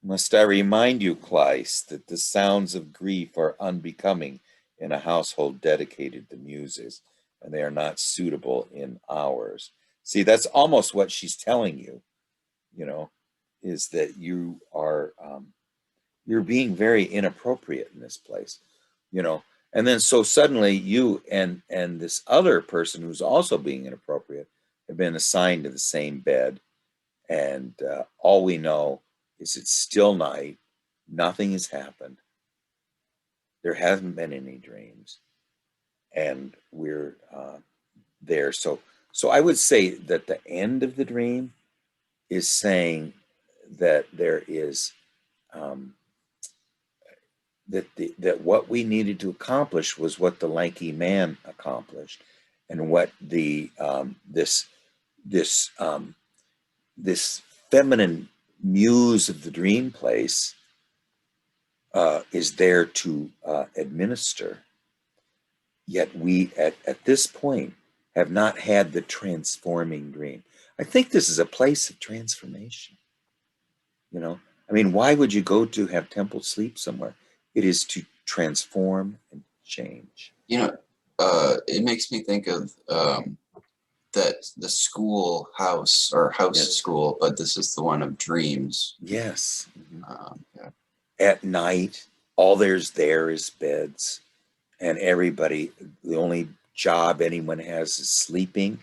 Must I remind you, Kleist, that the sounds of grief are unbecoming in a household dedicated to muses, and they are not suitable in ours. See, that's almost what she's telling you, is that you are you're being very inappropriate in this place, and then so suddenly you and this other person who's also being inappropriate have been assigned to the same bed, and all we know is it's still night, nothing has happened, there hasn't been any dreams, and we're there. So I would say that the end of the dream is saying that there is that what we needed to accomplish was what the lanky man accomplished, and what the this feminine muse of the dream place is there to administer. Yet we, at this point, have not had the transforming dream. I think this is a place of transformation. I mean, why would you go to have temple sleep somewhere? It is to transform and change. It makes me think of that the school house or house Yes. school, but this is the one of dreams. Yes. Yeah. At night, all there is beds, and everybody, the only job anyone has is sleeping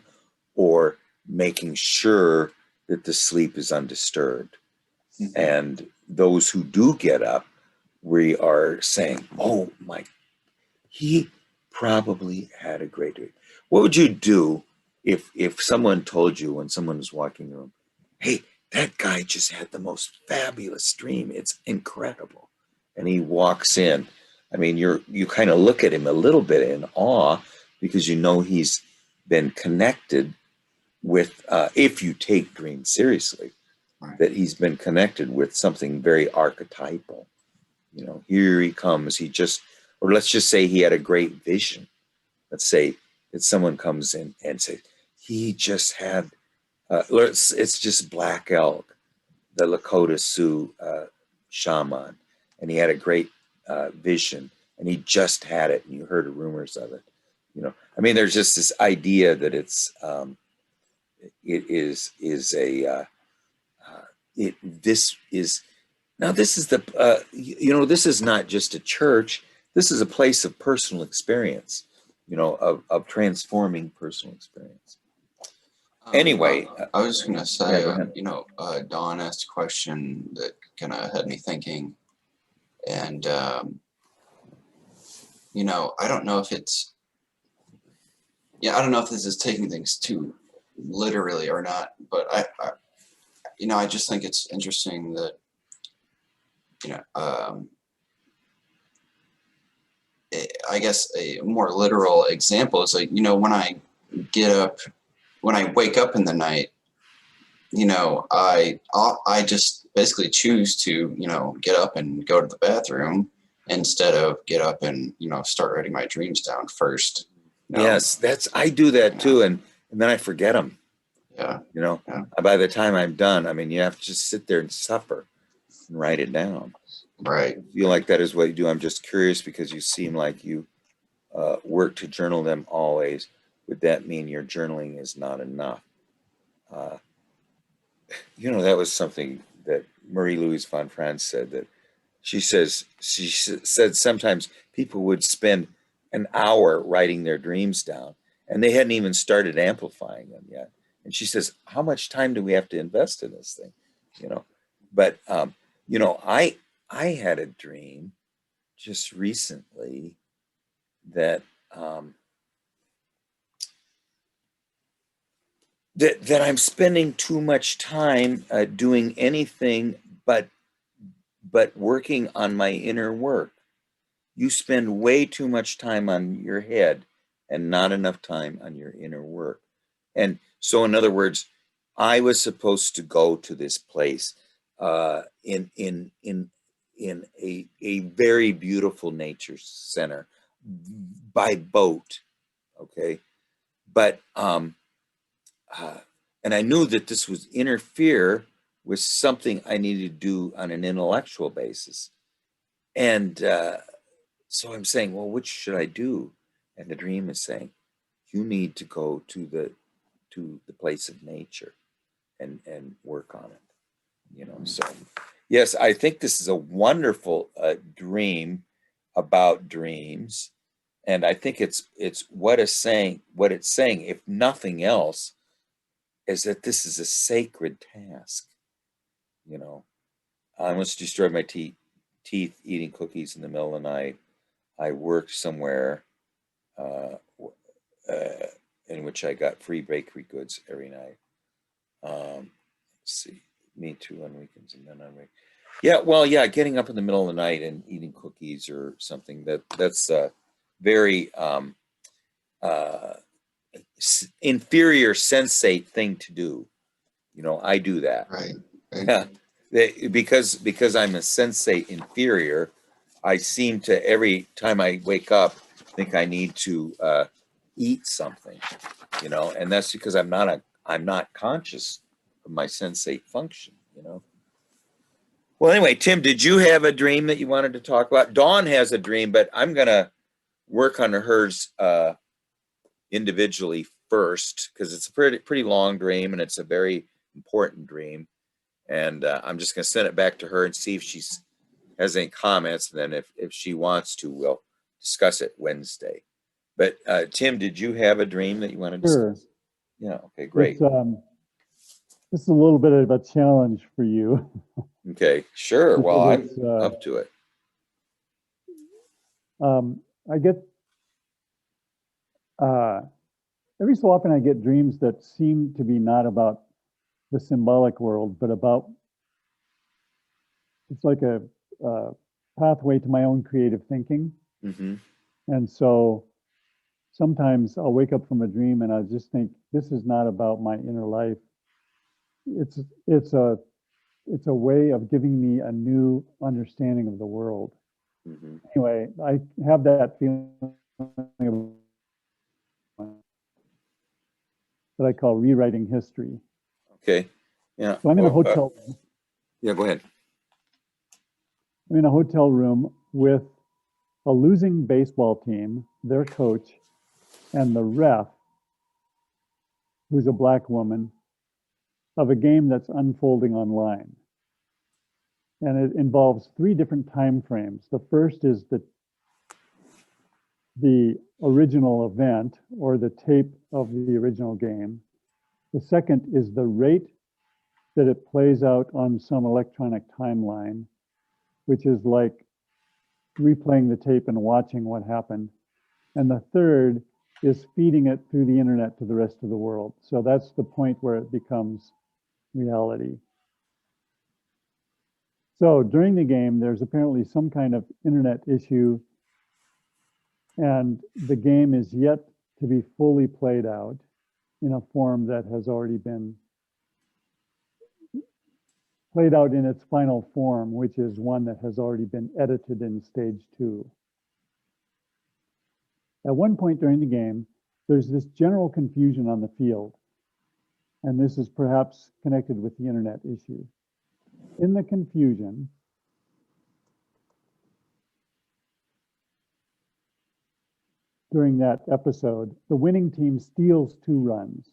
or making sure that the sleep is undisturbed. Mm-hmm. And those who do get up, we are saying, "Oh my, he probably had a great dream." What would you do if someone told you when someone was walking in the room, hey, that guy just had the most fabulous dream. It's incredible. And he walks in. I mean, you kind of look at him a little bit in awe because you know he's been connected with, if you take dreams seriously, Right. that he's been connected with something very archetypal. You know, here he comes. He just, or let's just say he had a great vision. Let's say that someone comes in and says, he just had, it's just black elk, the Lakota Sioux shaman, and he had a great vision, and he just had it, and you heard rumors of it. You know, I mean, there's just this idea that it is a this is now this is the you know, this is not just a church. This is a place of personal experience. You know, of transforming personal experience. Anyway, I was going to yeah, say, go ahead. you know, Don asked a question that kind of had me thinking, and you know, I don't know if it's, I don't know if this is taking things too literally or not, but you know, I just think it's interesting that, you know, I guess a more literal example is like, you know, when I wake up in the night, you know, I just basically choose to, you know, get up and go to the bathroom instead of get up and, you know, start writing my dreams down first. You know? Yes, I do that too, and then I forget them. Yeah. You know, Yeah. by the time I'm done, I mean, you have to just sit there and suffer and write it down. Right. I feel like that is what you do. I'm just curious because you seem like you work to journal them always. Would that mean your journaling is not enough? Uh, you know, that was something that Marie Louise von Franz said, that she said sometimes people would spend an hour writing their dreams down and they hadn't even started amplifying them yet. And she says, how much time do we have to invest in this thing? You know, but you know, I had a dream just recently that that I'm spending too much time doing anything but working on my inner work. You spend way too much time on your head and not enough time on your inner work. And so, in other words, I was supposed to go to this place in a very beautiful nature center by boat. Okay, but and I knew that this would interfere with something I needed to do on an intellectual basis. And so I'm saying, well, which should I do? And the dream is saying, you need to go to the place of nature and work on it. You know, so yes, I think this is a wonderful dream about dreams, and I think it's what it's saying, if nothing else, is that this is a sacred task. You know, I almost destroyed my teeth eating cookies in the middle of the night. I worked somewhere in which I got free bakery goods every night. Let's see, me too on weekends and then on weekends. Yeah, well, yeah, getting up in the middle of the night and eating cookies or something, that's a very uh, inferior sensate thing to do. You know, I do that. Right. Yeah, because I'm a sensate inferior, I seem to every time I wake up think I need to eat something, you know, and that's because I'm not conscious of my sensate function, you know. Well, anyway, Tim, did you have a dream that you wanted to talk about? Dawn has a dream, but I'm gonna work on hers individually first because it's a pretty long dream and it's a very important dream. And I'm just going to send it back to her and see if she has any comments. And then if she wants to, we'll discuss it Wednesday. But Tim, did you have a dream that you want to discuss? Sure. Yeah. Okay. Great. This is a little bit of a challenge for you. Okay. Sure. Well, I'm Because up to it. I get every so often I get dreams that seem to be not about the symbolic world, but about, it's like a pathway to my own creative thinking. Mm-hmm. And so sometimes I'll wake up from a dream and I just think, this is not about my inner life. It's it's a it's a way of giving me a new understanding of the world. Mm-hmm. Anyway, I have that feeling that I call rewriting history. Okay. Yeah. So I'm in a Well, hotel. yeah, go ahead. I'm in a hotel room with a losing baseball team, their coach, and the ref, who's a black woman, of a game that's unfolding online. And it involves three different time frames. The first is the original event or the tape of the original game. The second is the rate that it plays out on some electronic timeline, which is like replaying the tape and watching what happened. And the third is feeding it through the internet to the rest of the world. So that's the point where it becomes reality. So during the game, there's apparently some kind of internet issue, and the game is yet to be fully played out in a form that has already been played out in its final form, which is one that has already been edited in stage 2. At one point during the game, there's this general confusion on the field, and this is perhaps connected with the internet issue. In the confusion, during that episode, the winning team steals 2 runs.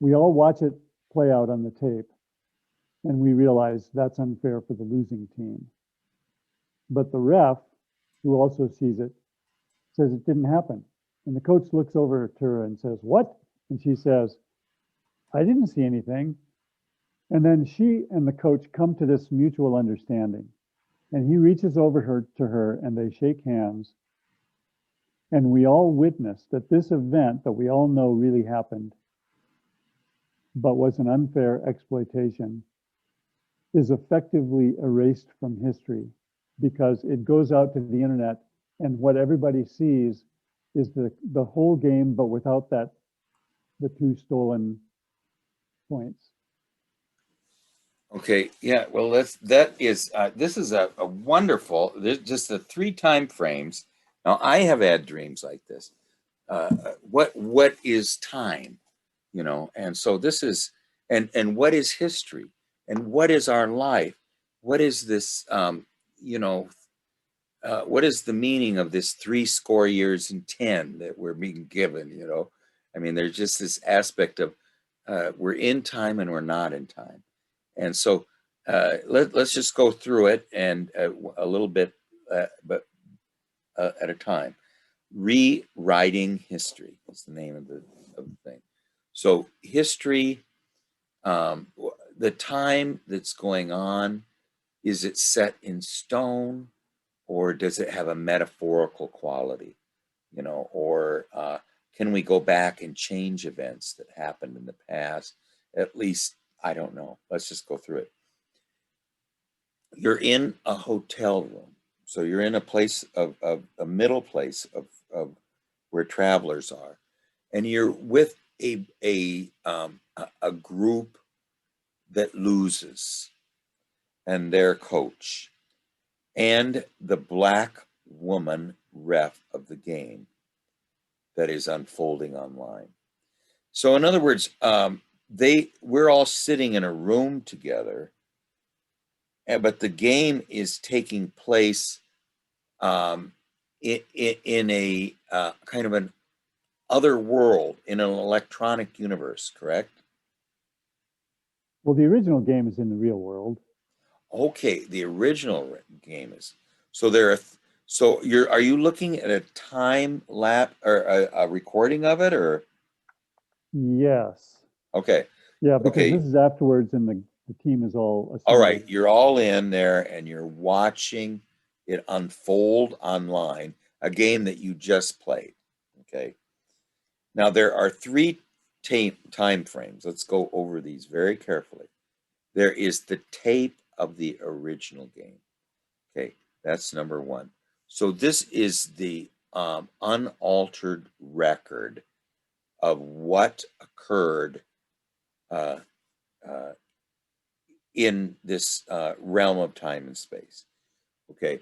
We all watch it play out on the tape, and we realize that's unfair for the losing team. But the ref, who also sees it, says it didn't happen. And the coach looks over to her and says, "What?" And she says, "I didn't see anything." And then she and the coach come to this mutual understanding. And he reaches over to her and they shake hands. And we all witness that this event that we all know really happened, but was an unfair exploitation, is effectively erased from history because it goes out to the internet, and what everybody sees is the whole game, but without the 2 stolen points. Okay. Yeah. Well, this is a wonderful. There's just the 3 time frames. Now, I have had dreams like this. What is time? And so this is, and what is history, and what is our life? What is this? What is the meaning of this 70 years and 10 that we're being given? I mean, there's just this aspect of we're in time and we're not in time. And so let's just go through it and a little bit, but at a time. Rewriting history is the name of the thing. So history, the time that's going on, is it set in stone, or does it have a metaphorical quality? Or can we go back and change events that happened in the past? At least, I don't know. Let's just go through it. You're in a hotel room. So you're in a place of a middle place of where travelers are. And you're with a group that loses, and their coach, and the black woman ref of the game that is unfolding online. So in other words, we're all sitting in a room together, but the game is taking place in a kind of an other world, in an electronic universe, correct? Well, the original game is in the real world. Okay, the original game is. So are you looking at a time lapse or a recording of it, or? Yes. Okay. Yeah, because Okay. this is afterwards and the team is all assembled. All right, you're all in there and you're watching it unfold online, a game that you just played. Okay. Now there are three time frames. Let's go over these very carefully. There is the tape of the original game. Okay, that's number one. So this is the unaltered record of what occurred uh, uh, in this realm of time and space. Okay,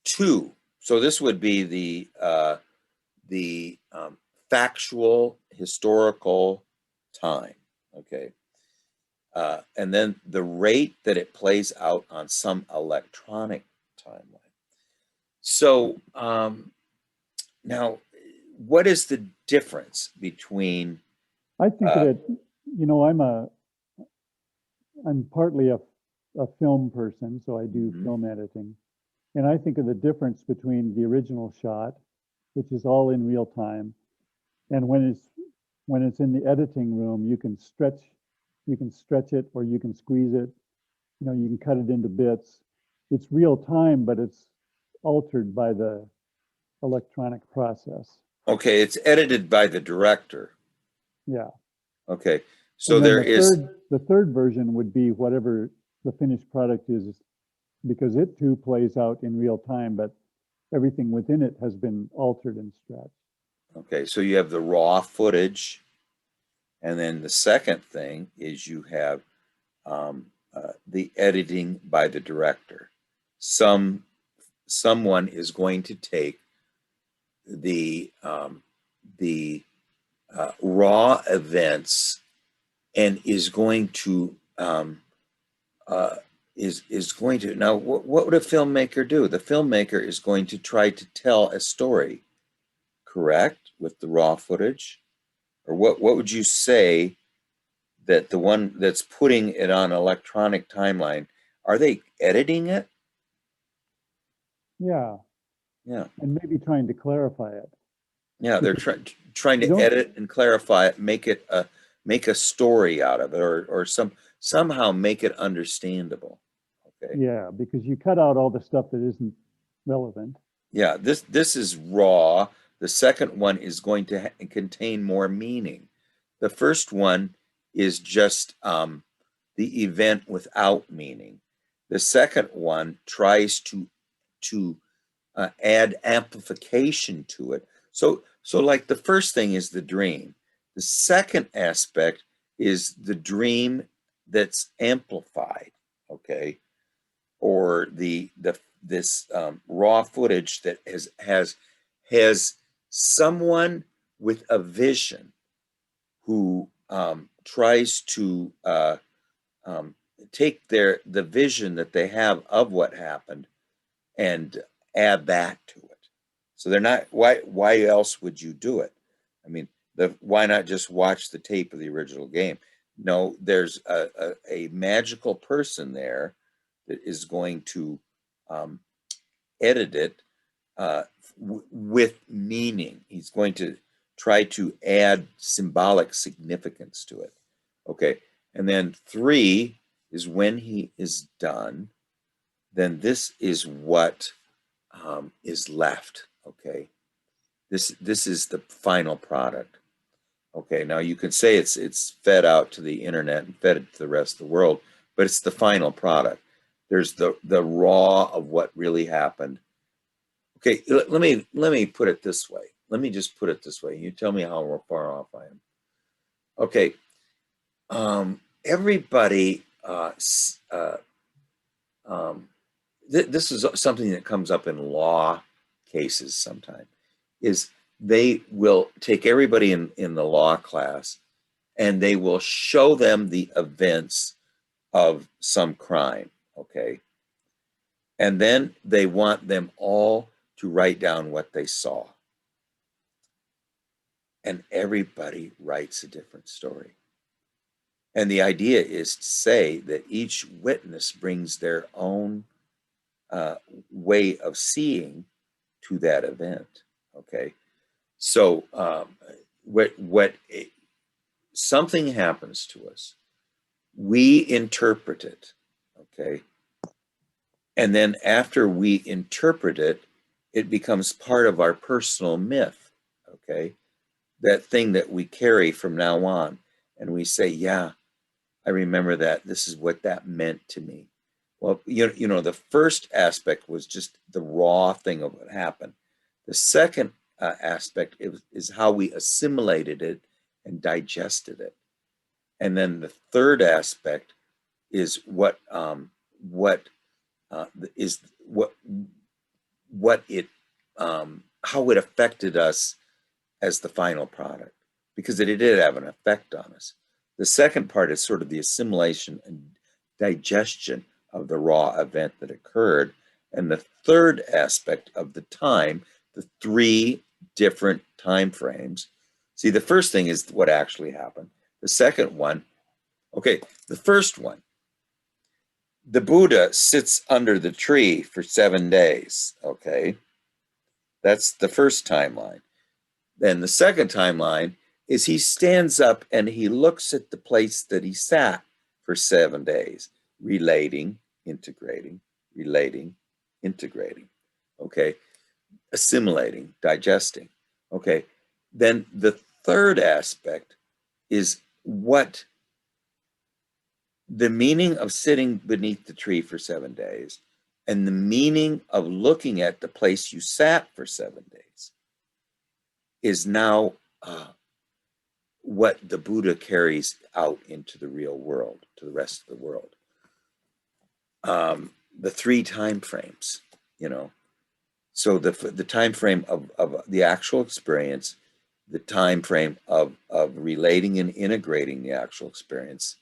two. So this would be the factual historical time. Okay, and then the rate that it plays out on some electronic timeline. So now, what is the difference between? I think of it, you know, I'm partly a film person, so I do film editing. And I think of the difference between the original shot, which is all in real time, and when it's in the editing room, you can stretch it or you can squeeze it, you know, you can cut it into bits. It's real time, but it's altered by the electronic process. Okay, it's edited by the director. Yeah. Okay, so there is the third version would be whatever the finished product is, because it too plays out in real time, but everything within it has been altered and stretched. okay. So you have the raw footage, and then the second thing is you have the editing by the director. Someone is going to take the raw events and is going to is going to now what would a filmmaker do? The filmmaker is going to try to tell a story, correct, with the raw footage, or what would you say that the one that's putting it on electronic timeline, are they editing it? Yeah. Yeah. And maybe trying to clarify it. Yeah, they're trying to edit and clarify it, make a story out of it, or somehow make it understandable. Okay. Yeah, because you cut out all the stuff that isn't relevant. Yeah, this is raw. The second one is going to contain more meaning. The first one is just the event without meaning. The second one tries to add amplification to it. So like the first thing is the dream. The second aspect is the dream that's amplified, okay, or this raw footage that has someone with a vision who tries to take the vision that they have of what happened and add that to it. So they're not, why else would you do it? I mean, why not just watch the tape of the original game? No, there's a magical person there that is going to edit it with meaning. He's going to try to add symbolic significance to it. Okay. And then 3 is when he is done, then this is what is left. Okay. This is the final product. Okay. Now you could say it's fed out to the internet and fed it to the rest of the world, but it's the final product. There's the raw of what really happened. Okay, let me put it this way. Let me just put it this way. You tell me how far off I am. Okay, everybody. This is something that comes up in law cases sometimes. Is they will take everybody in the law class, and they will show them the events of some crime. Okay, and then they want them all to write down what they saw. And everybody writes a different story. And the idea is to say that each witness brings their own way of seeing to that event. Okay, so something happens to us, we interpret it. Okay, and then after we interpret it, it becomes part of our personal myth. Okay, that thing that we carry from now on, and we say, yeah, I remember that. This is what that meant to me. Well, you know, the first aspect was just the raw thing of what happened. The second aspect is how we assimilated it and digested it. And then the third aspect is what is what it how it affected us as the final product, because it did have an effect on us. The second part is sort of the assimilation and digestion of the raw event that occurred. And the third aspect of the time, the three different time frames. See, the first thing is what actually happened. The second one, okay, the first one, the Buddha sits under the tree for 7 days, okay? That's the first timeline. Then the second timeline is he stands up and he looks at the place that he sat for 7 days, relating, integrating, okay? Assimilating, digesting, okay? Then the third aspect is what the meaning of sitting beneath the tree for 7 days and the meaning of looking at the place you sat for 7 days is now what the Buddha carries out into the real world, to the rest of the world. The three time frames, you know. So the time frame of the actual experience, the time frame of relating and integrating the actual experience,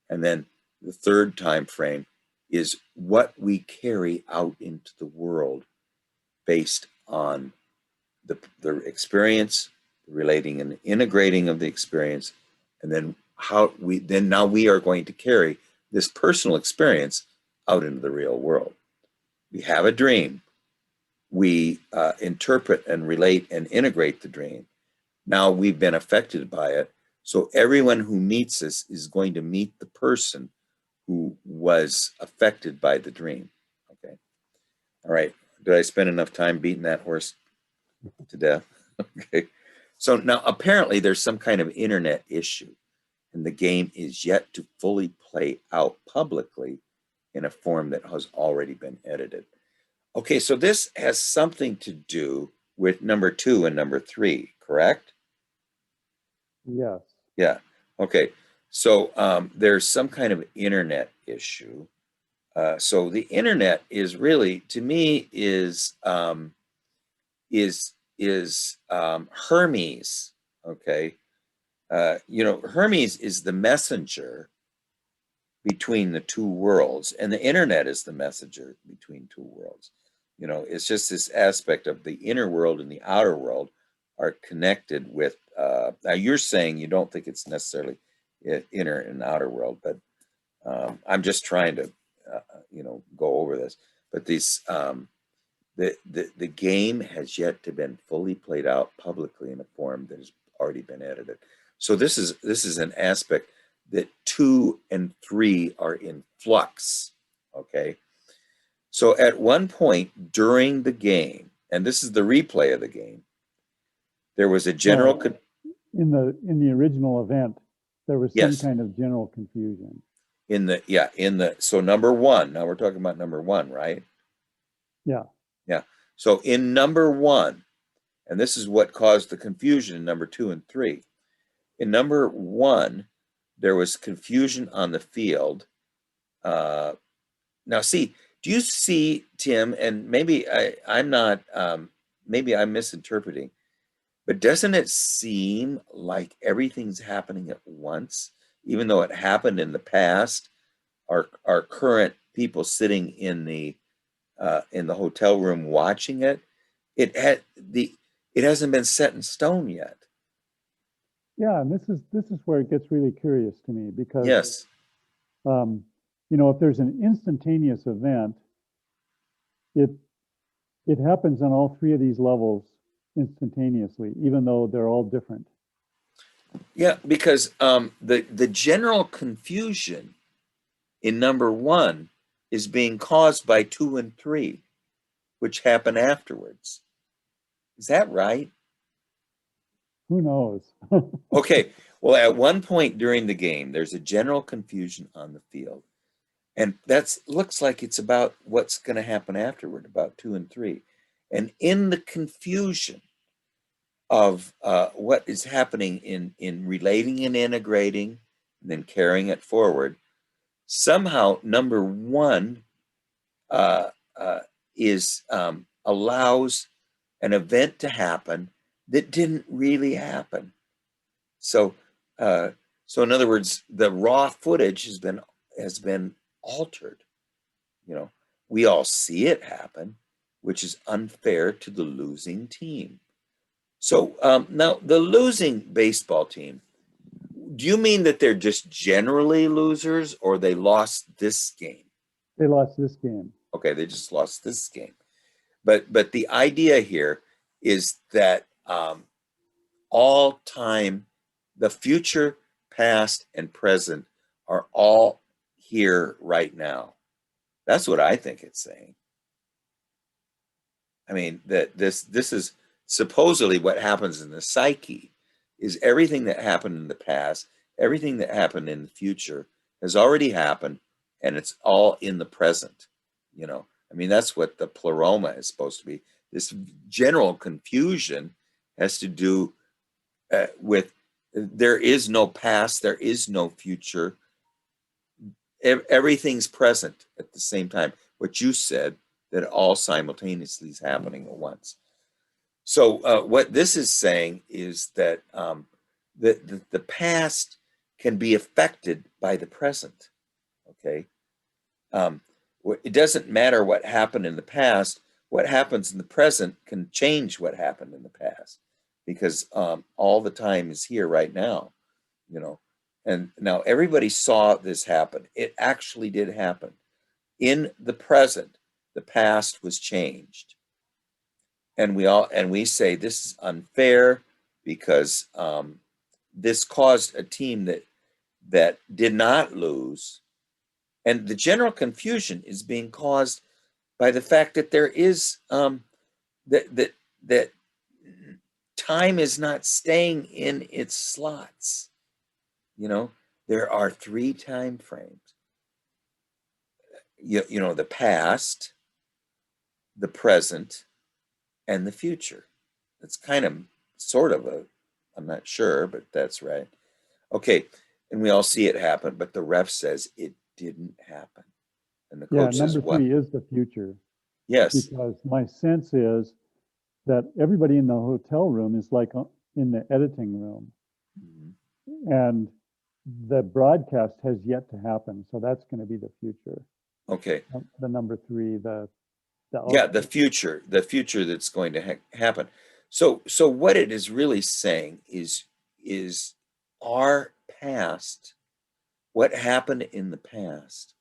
and then the third time frame is what we carry out into the world based on the experience, relating and integrating of the experience, and then now we are going to carry this personal experience out into the real world. We have a dream. We interpret and relate and integrate the dream. Now we've been affected by it. So everyone who meets us is going to meet the person who was affected by the dream. Okay. All right. Did I spend enough time beating that horse to death? Okay. So now apparently there's some kind of internet issue, and the game is yet to fully play out publicly in a form that has already been edited. Okay, so this has something to do with number 2 and number 3, correct? Yes. Yeah. Okay. So there's some kind of internet issue. So the internet is really, to me, is Hermes. Okay. You know, Hermes is the messenger between the two worlds, and the internet is the messenger between two worlds. You know, it's just this aspect of the inner world and the outer world are connected with. Now, you're saying you don't think it's necessarily inner and outer world, but I'm just trying to, you know, go over this. But these, the game has yet to been fully played out publicly in a form that has already been edited. So this is an aspect that 2 and 3 are in flux. Okay. So at one point during the game, and this is the replay of the game, there was a general in the original event, there was Yes. some kind of general confusion. So number 1, now we're talking about number 1, right? Yeah. Yeah. So in number 1, and this is what caused the confusion in number 2 and 3. In number 1, there was confusion on the field. Now, see, do you see, Tim, and maybe I'm not, maybe I'm misinterpreting, but doesn't it seem like everything's happening at once, even though it happened in the past? Our current people sitting in the hotel room watching it, it hasn't been set in stone yet. Yeah, and this is where it gets really curious to me, because Yes. you know, if there's an instantaneous event, it happens on all 3 of these levels instantaneously, even though they're all different. Yeah, because the general confusion in number 1 is being caused by 2 and 3, which happen afterwards. Is that right? Who knows? Okay, well, at one point during the game, there's a general confusion on the field. And that's looks like it's about what's going to happen afterward, about 2 and 3. And in the confusion of what is happening in relating and integrating, and then carrying it forward, somehow number 1 uh, uh, is allows an event to happen that didn't really happen. So, uh, so in other words, the raw footage has been altered. You know, we all see it happen, which is unfair to the losing team. So now the losing baseball team, do you mean that they're just generally losers or they lost this game? They lost this game. Okay, they just lost this game. But the idea here is that all time, the future, past, and present are all here right now. That's what I think it's saying. I mean, that this is supposedly what happens in the psyche is everything that happened in the past, everything that happened in the future has already happened, and it's all in the present. You know, I mean, that's what the pleroma is supposed to be. This general confusion has to do with there is no past, there is no future. Everything's present at the same time. What you said, that all simultaneously is happening at once. So what this is saying is that the past can be affected by the present. Okay, um, it doesn't matter what happened in the past. What happens in the present can change what happened in the past, because all the time is here right now. You know, and now everybody saw this happen. It actually did happen. In the present, the past was changed. And we say this is unfair because this caused a team that did not lose. And the general confusion is being caused by the fact that there is that time is not staying in its slots. You know, there are 3 time frames. You know, the past, the present, and the future. It's kind of sort of I'm not sure, but that's right. Okay, and we all see it happen, but the ref says it didn't happen. And the Yeah, coach says, number what? 3 is the future, Yes. because my sense is that everybody in the hotel room is like in the editing room, Mhm. and the broadcast has yet to happen. So that's going to be the future. Okay. The number 3, Yeah, the future that's going to happen. So what it is really saying is our past, what happened in the past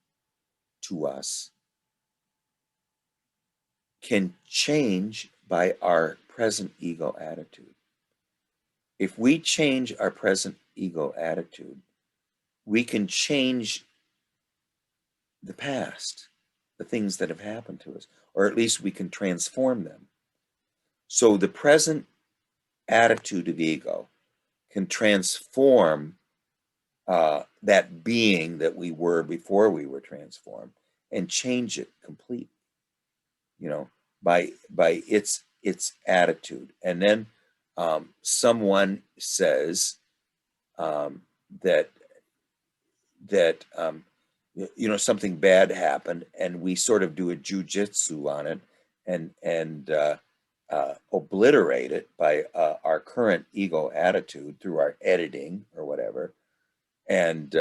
to us can change by our present ego attitude. If we change our present ego attitude, we can change the past, the things that have happened to us, or at least we can transform them. So the present attitude of ego can transform that being that we were before we were transformed and change it completely, you know, by its attitude. And then someone says that you know, something bad happened, and we sort of do a jujitsu on it and obliterate it by our current ego attitude through our editing or whatever. And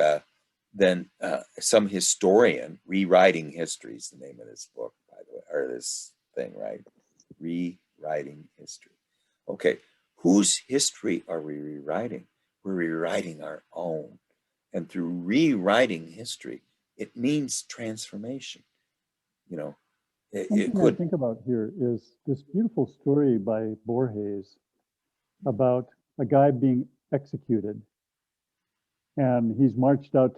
then some historian, rewriting history is the name of this book, by the way, or this thing, right? Rewriting history. Okay, whose history are we rewriting? We're rewriting our own. And through rewriting history, it means transformation. You know, it Something I could. think about here is this beautiful story by Borges about a guy being executed, and he's marched out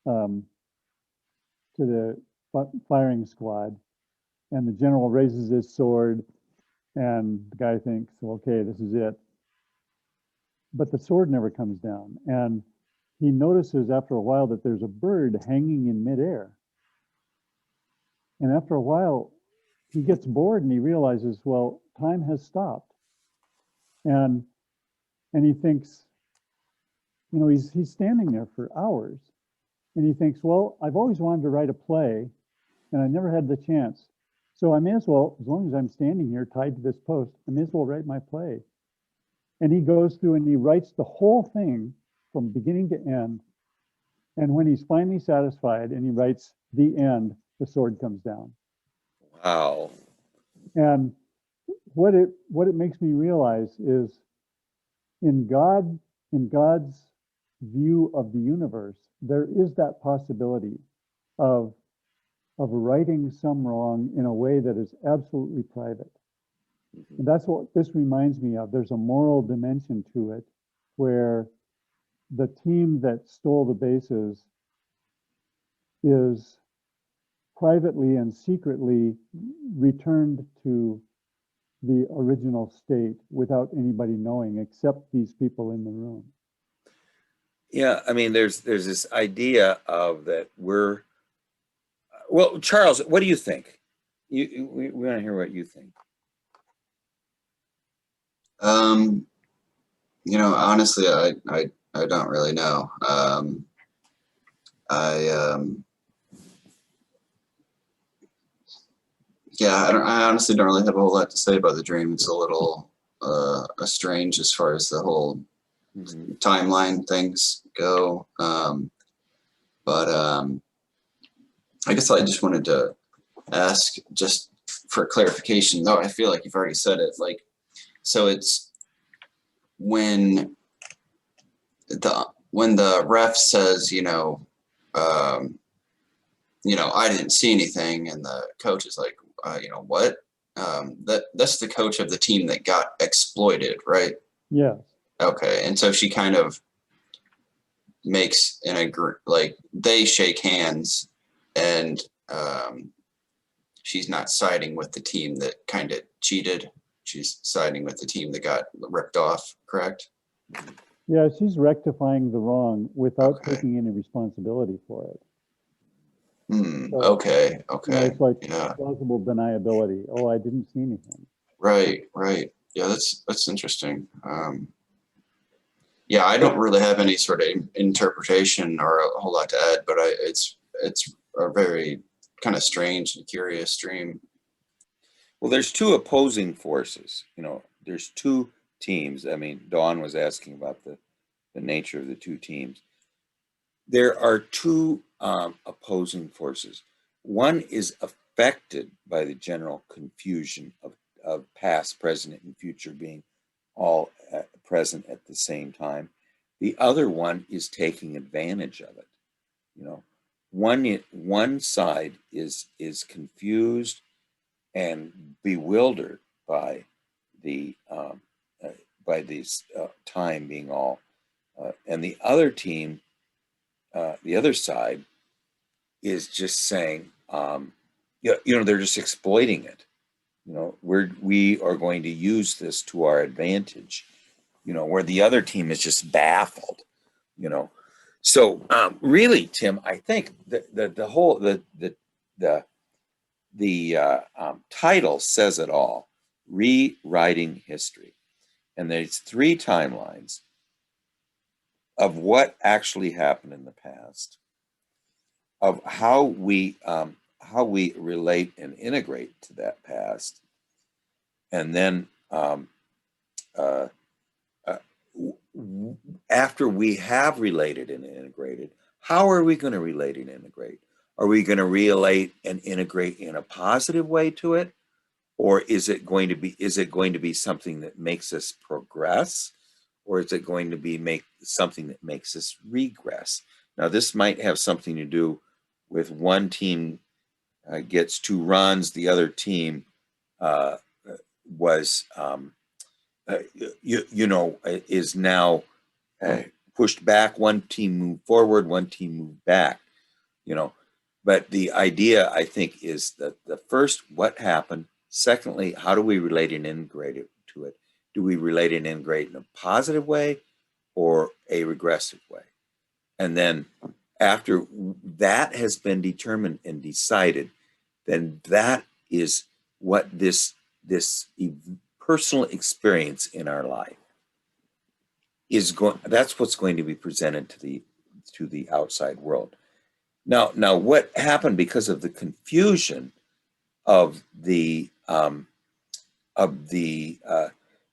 um, to the firing squad, and the general raises his sword, and the guy thinks, well, okay, this is it. but the sword never comes down. And he notices after a while that there's a bird hanging in midair. And after a while, he gets bored and he realizes, well, time has stopped. And he thinks, you know, he's standing there for hours. And he thinks, well, I've always wanted to write a play, and I never had the chance. So I may as well, as long as I'm standing here tied to this post, I may as well write my play. And he goes through and he writes the whole thing from beginning to end. And when he's finally satisfied and he writes the end, the sword comes down. Wow. And what it makes me realize is in God's view of the universe, there is that possibility of righting some wrong in a way that is absolutely private. And that's what this reminds me of. There's a moral dimension to it where the team that stole the bases is privately and secretly returned to the original state without anybody knowing except these people in the room. Yeah, I mean, there's this idea of that we're, well, Charles, what do you think? We want to hear what you think. You know, honestly, I don't really know. Yeah, I honestly don't really have a whole lot to say about the dream. It's a little strange as far as the whole timeline things go. But I guess I just wanted to ask just for clarification, though I feel like you've already said it. Like, so it's when the ref says, you know, I didn't see anything, and the coach is like, you know, what? That's the coach of the team that got exploited, right? Yes. Okay, and so she kind of makes like they shake hands, and she's not siding with the team that kind of cheated. She's siding with the team that got ripped off, correct? Yeah, she's rectifying the wrong without Okay. taking any responsibility for it. So, Okay. you know, it's like Yeah. plausible deniability. Oh, I didn't see anything. Right. Yeah, that's interesting. Yeah, I don't really have any sort of interpretation or a whole lot to add, but it's a very kind of strange and curious dream. Well, there's two opposing forces. You know, there's two teams. I mean, Dawn was asking about the nature of the two teams. There are two opposing forces. One is affected by the general confusion of past, present, and future being all present at the same time. The other one is taking advantage of it. You know, one side is confused and bewildered by the this time being all, and the other team, the other side, is just saying, they're just exploiting it. You know, we are going to use this to our advantage. You know, where the other team is just baffled. You know, so really, Tim, I think the whole title says it all: rewriting history. And there's three timelines of what actually happened in the past, of how we relate and integrate to that past, and then after we have related and integrated, how are we going to relate and integrate? Are we going to relate and integrate in a positive way to it, or is it going to be something that makes us progress, or is it going to be something that makes us regress? Now, this might have something to do with one team gets 2 runs, the other team was is now pushed back. One team moved forward, one team moved back. You know, but the idea, I think, is that the first, what happened. Secondly, how do we relate and integrate it to it? Do we relate and integrate in a positive way, or a regressive way. And then after that has been determined and decided, then that is what this personal experience in our life is going, that's what's going to be presented to the outside world. Now what happened because of the confusion of the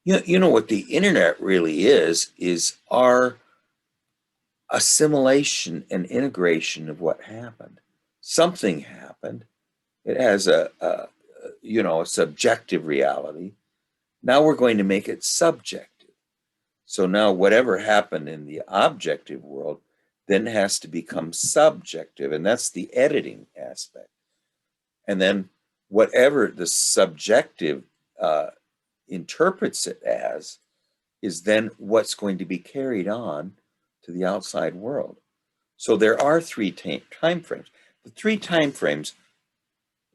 you know what the internet really is our assimilation and integration of what happened. Something happened. It has a you know, a subjective reality. Now we're going to make it subjective. So now whatever happened in the objective world then has to become subjective, and that's the editing aspect. And then whatever the subjective interprets it as is then what's going to be carried on to the outside world. So there are three time frames. The three time frames.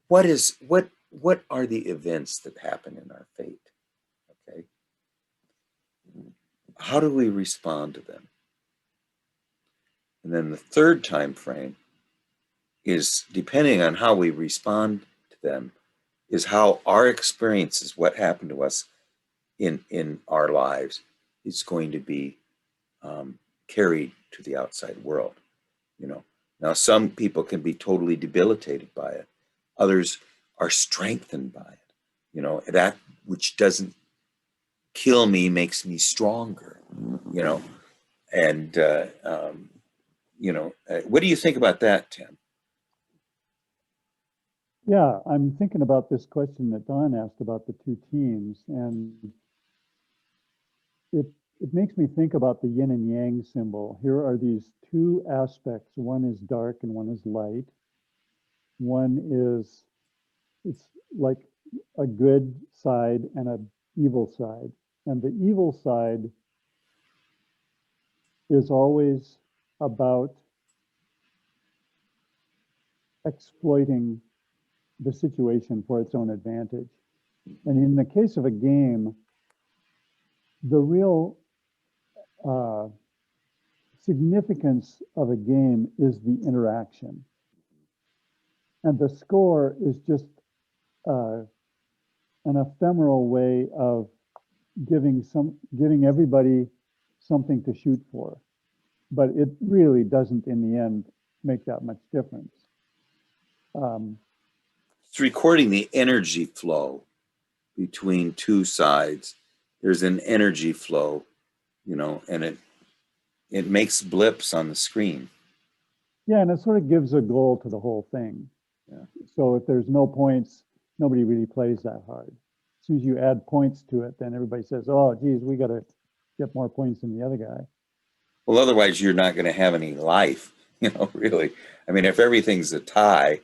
What are the events that happen in our fate? Okay. How do we respond to them? And then the third time frame is, depending on how we respond to them, is how our experiences, what happened to us in our lives, is going to be carried to the outside world. You know, now some people can be totally debilitated by it. Others are strengthened by it. You know, that which doesn't kill me makes me stronger. You know, and you know, what do you think about that, Tim? Yeah, I'm thinking about this question that Don asked about the two teams, and it makes me think about the yin and yang symbol. Here are these two aspects. One is dark and one is light. One is, it's like a good side and an evil side. And the evil side is always about exploiting the situation for its own advantage. And in the case of a game, the real significance of a game is the interaction. And the score is just an ephemeral way of giving everybody something to shoot for. But it really doesn't, in the end, make that much difference. It's recording the energy flow between two sides. There's an energy flow, you know, and it makes blips on the screen. Yeah, and it sort of gives a goal to the whole thing. Yeah. So if there's no points, nobody really plays that hard. As soon as you add points to it, then everybody says, oh, geez, we got to get more points than the other guy. Well, otherwise you're not going to have any life, you know, really. I mean, if everything's a tie,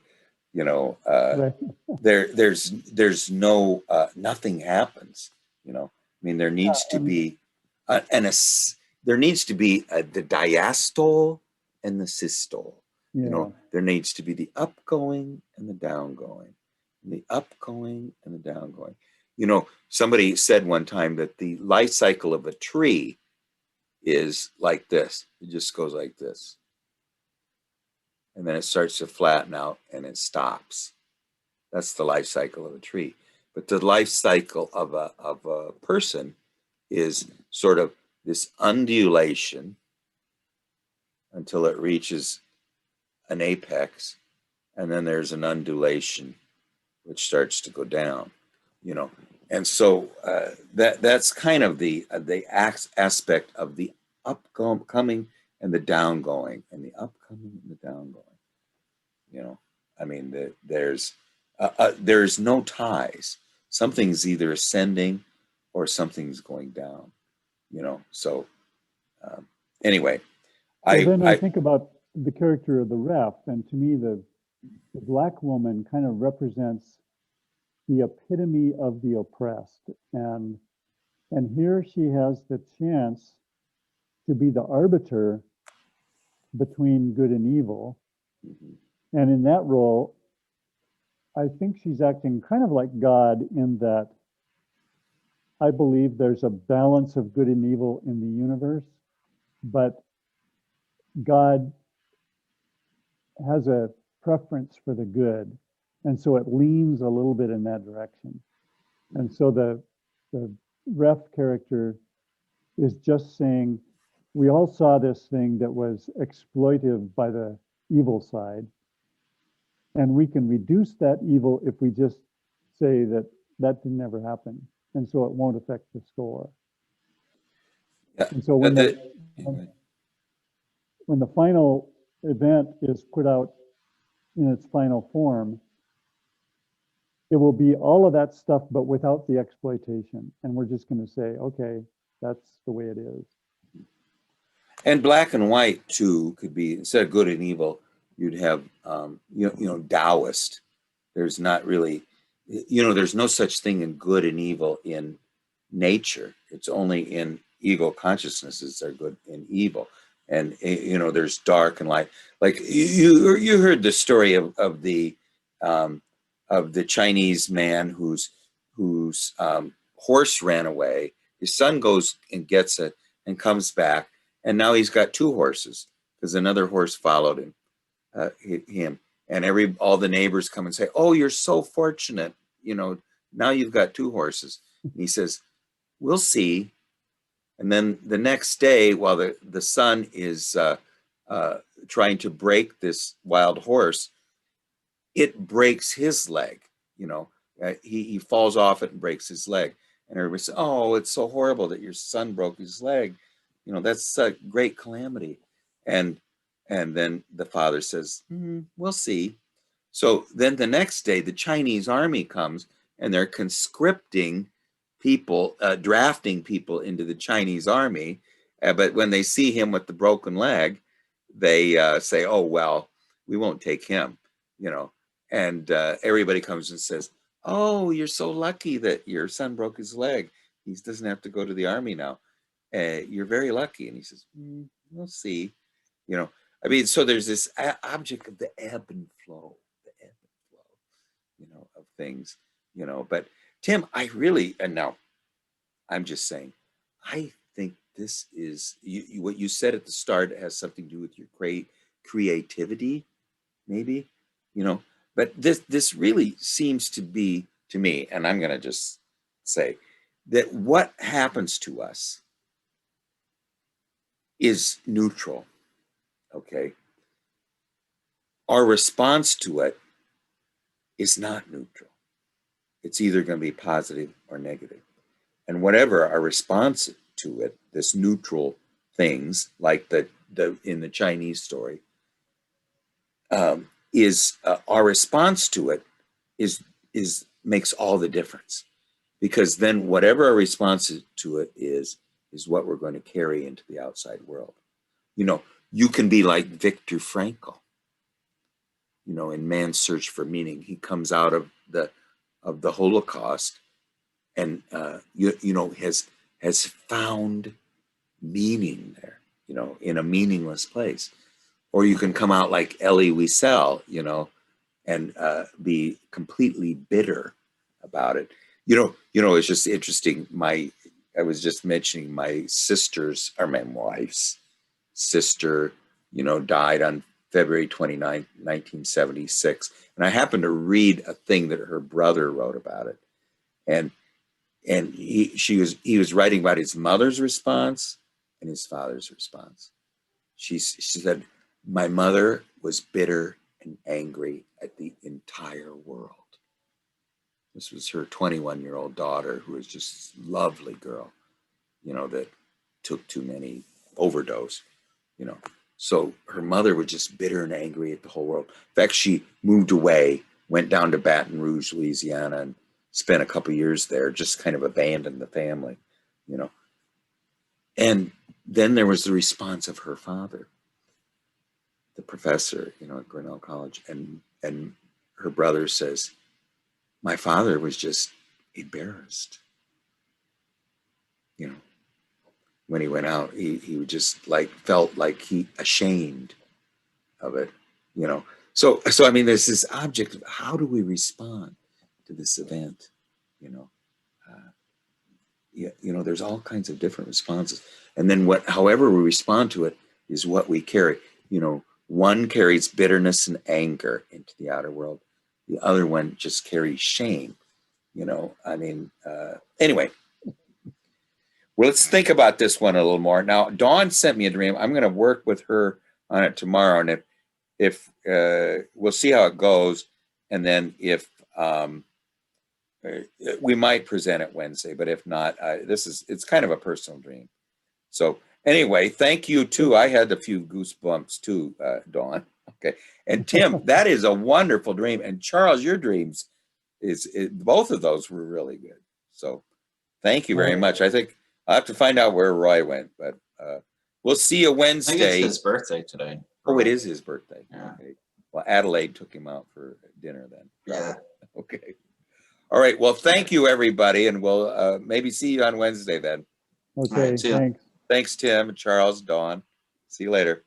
you know, Right. there's no, nothing happens, you know. I mean, there needs to be, there needs to be the diastole and the systole. Yeah. You know, there needs to be the upgoing and the downgoing, and the upgoing and the downgoing. You know, somebody said one time that the life cycle of a tree is like this. It just goes like this. And then it starts to flatten out and it stops. That's the life cycle of a tree. But the life cycle of a person is sort of this undulation until it reaches an apex, and then there's an undulation which starts to go down, you know. And so that's kind of the aspect of the upcoming and the downgoing, and the upcoming and the downgoing. You know, I mean, there's no ties. Something's either ascending or something's going down. You know, so anyway, then I think about the character of the ref, and to me, the black woman kind of represents the epitome of the oppressed, and here she has the chance to be the arbiter between good and evil. And in that role, I think she's acting kind of like God, in that I believe there's a balance of good and evil in the universe. but God has a preference for the good, and so it leans a little bit in that direction. And so the ref character is just saying, we all saw this thing that was exploitive by the evil side, and we can reduce that evil if we just say that that didn't ever happen, and so it won't affect the score. Yeah. And so when the final event is put out in its final form, it will be all of that stuff, but without the exploitation. And we're just going to say, okay, that's the way it is. And black and white too could be, instead of good and evil, you'd have Taoist. There's not really, there's no such thing in good and evil in nature. It's only in ego consciousnesses that are good and evil. And there's dark and light. Like you heard the story of the Chinese man whose horse ran away. His son goes and gets it and comes back, and now he's got two horses because another horse followed him. And all the neighbors come and say, "Oh, you're so fortunate. Now you've got two horses." And he says, "We'll see." And then the next day, while the son is trying to break this wild horse, it breaks his leg. He falls off it and breaks his leg. And everybody says, "Oh, it's so horrible that your son broke his leg. That's a great calamity." And then the father says, "We'll see." So then the next day, the Chinese army comes and they're conscripting people, drafting people into the Chinese army. But when they see him with the broken leg, they say, "Oh, well, we won't take him," And everybody comes and says, "Oh, you're so lucky that your son broke his leg. He doesn't have to go to the army now. You're very lucky." And he says, "We'll see." So there's this object of the ebb and flow, of things, But Tim, I really, and now I'm just saying, I think this is what you said at the start has something to do with your creativity, maybe, But this really seems to be, to me, and I'm going to just say that what happens to us is neutral, okay? Our response to it is not neutral. It's either going to be positive or negative. And whatever our response to it, this neutral things, like the in the Chinese story, is our response to it is makes all the difference, because then whatever our response to it is what we're going to carry into the outside world. You can be like Viktor Frankl, in Man's Search for Meaning. He comes out of the Holocaust and has found meaning there, in a meaningless place. Or you can come out like Elie Wiesel, and be completely bitter about it. It's just interesting. I was just mentioning my wife's sister, died on February 29th, 1976. And I happened to read a thing that her brother wrote about it. And he was writing about his mother's response and his father's response. She said, "My mother was bitter and angry at the entire world." This was her 21-year-old daughter, who was just a lovely girl, that took too many overdose, So her mother was just bitter and angry at the whole world. In fact, she moved away, went down to Baton Rouge, Louisiana, and spent a couple years there, just kind of abandoned the family, And then there was the response of her father, the professor, at Grinnell College, and her brother says, "My father was just embarrassed. When he went out, he just felt like he ashamed of it, So I mean, there's this object of how do we respond to this event, you know, there's all kinds of different responses. And then however we respond to it is what we carry. You know, one carries bitterness and anger into the outer world. The other one just carries shame. You know, I mean, anyway, well, let's think about this one a little more. Now, Dawn sent me a dream. I'm going to work with her on it tomorrow. And if we'll see how it goes. And then if we might present it Wednesday, but if not, it's kind of a personal dream. So anyway, thank you too. I had a few goosebumps too, Dawn. Okay. And Tim, that is a wonderful dream. And Charles, your dreams both of those were really good. So thank you very much. I think I'll have to find out where Roy went, but we'll see you Wednesday. I think it's his birthday today. Oh, it is his birthday. Yeah. Okay. Well, Adelaide took him out for dinner then. Yeah. Okay. All right. Well, thank you, everybody. And we'll maybe see you on Wednesday then. Okay, see ya. thanks. Thanks, Tim, Charles, Dawn. See you later.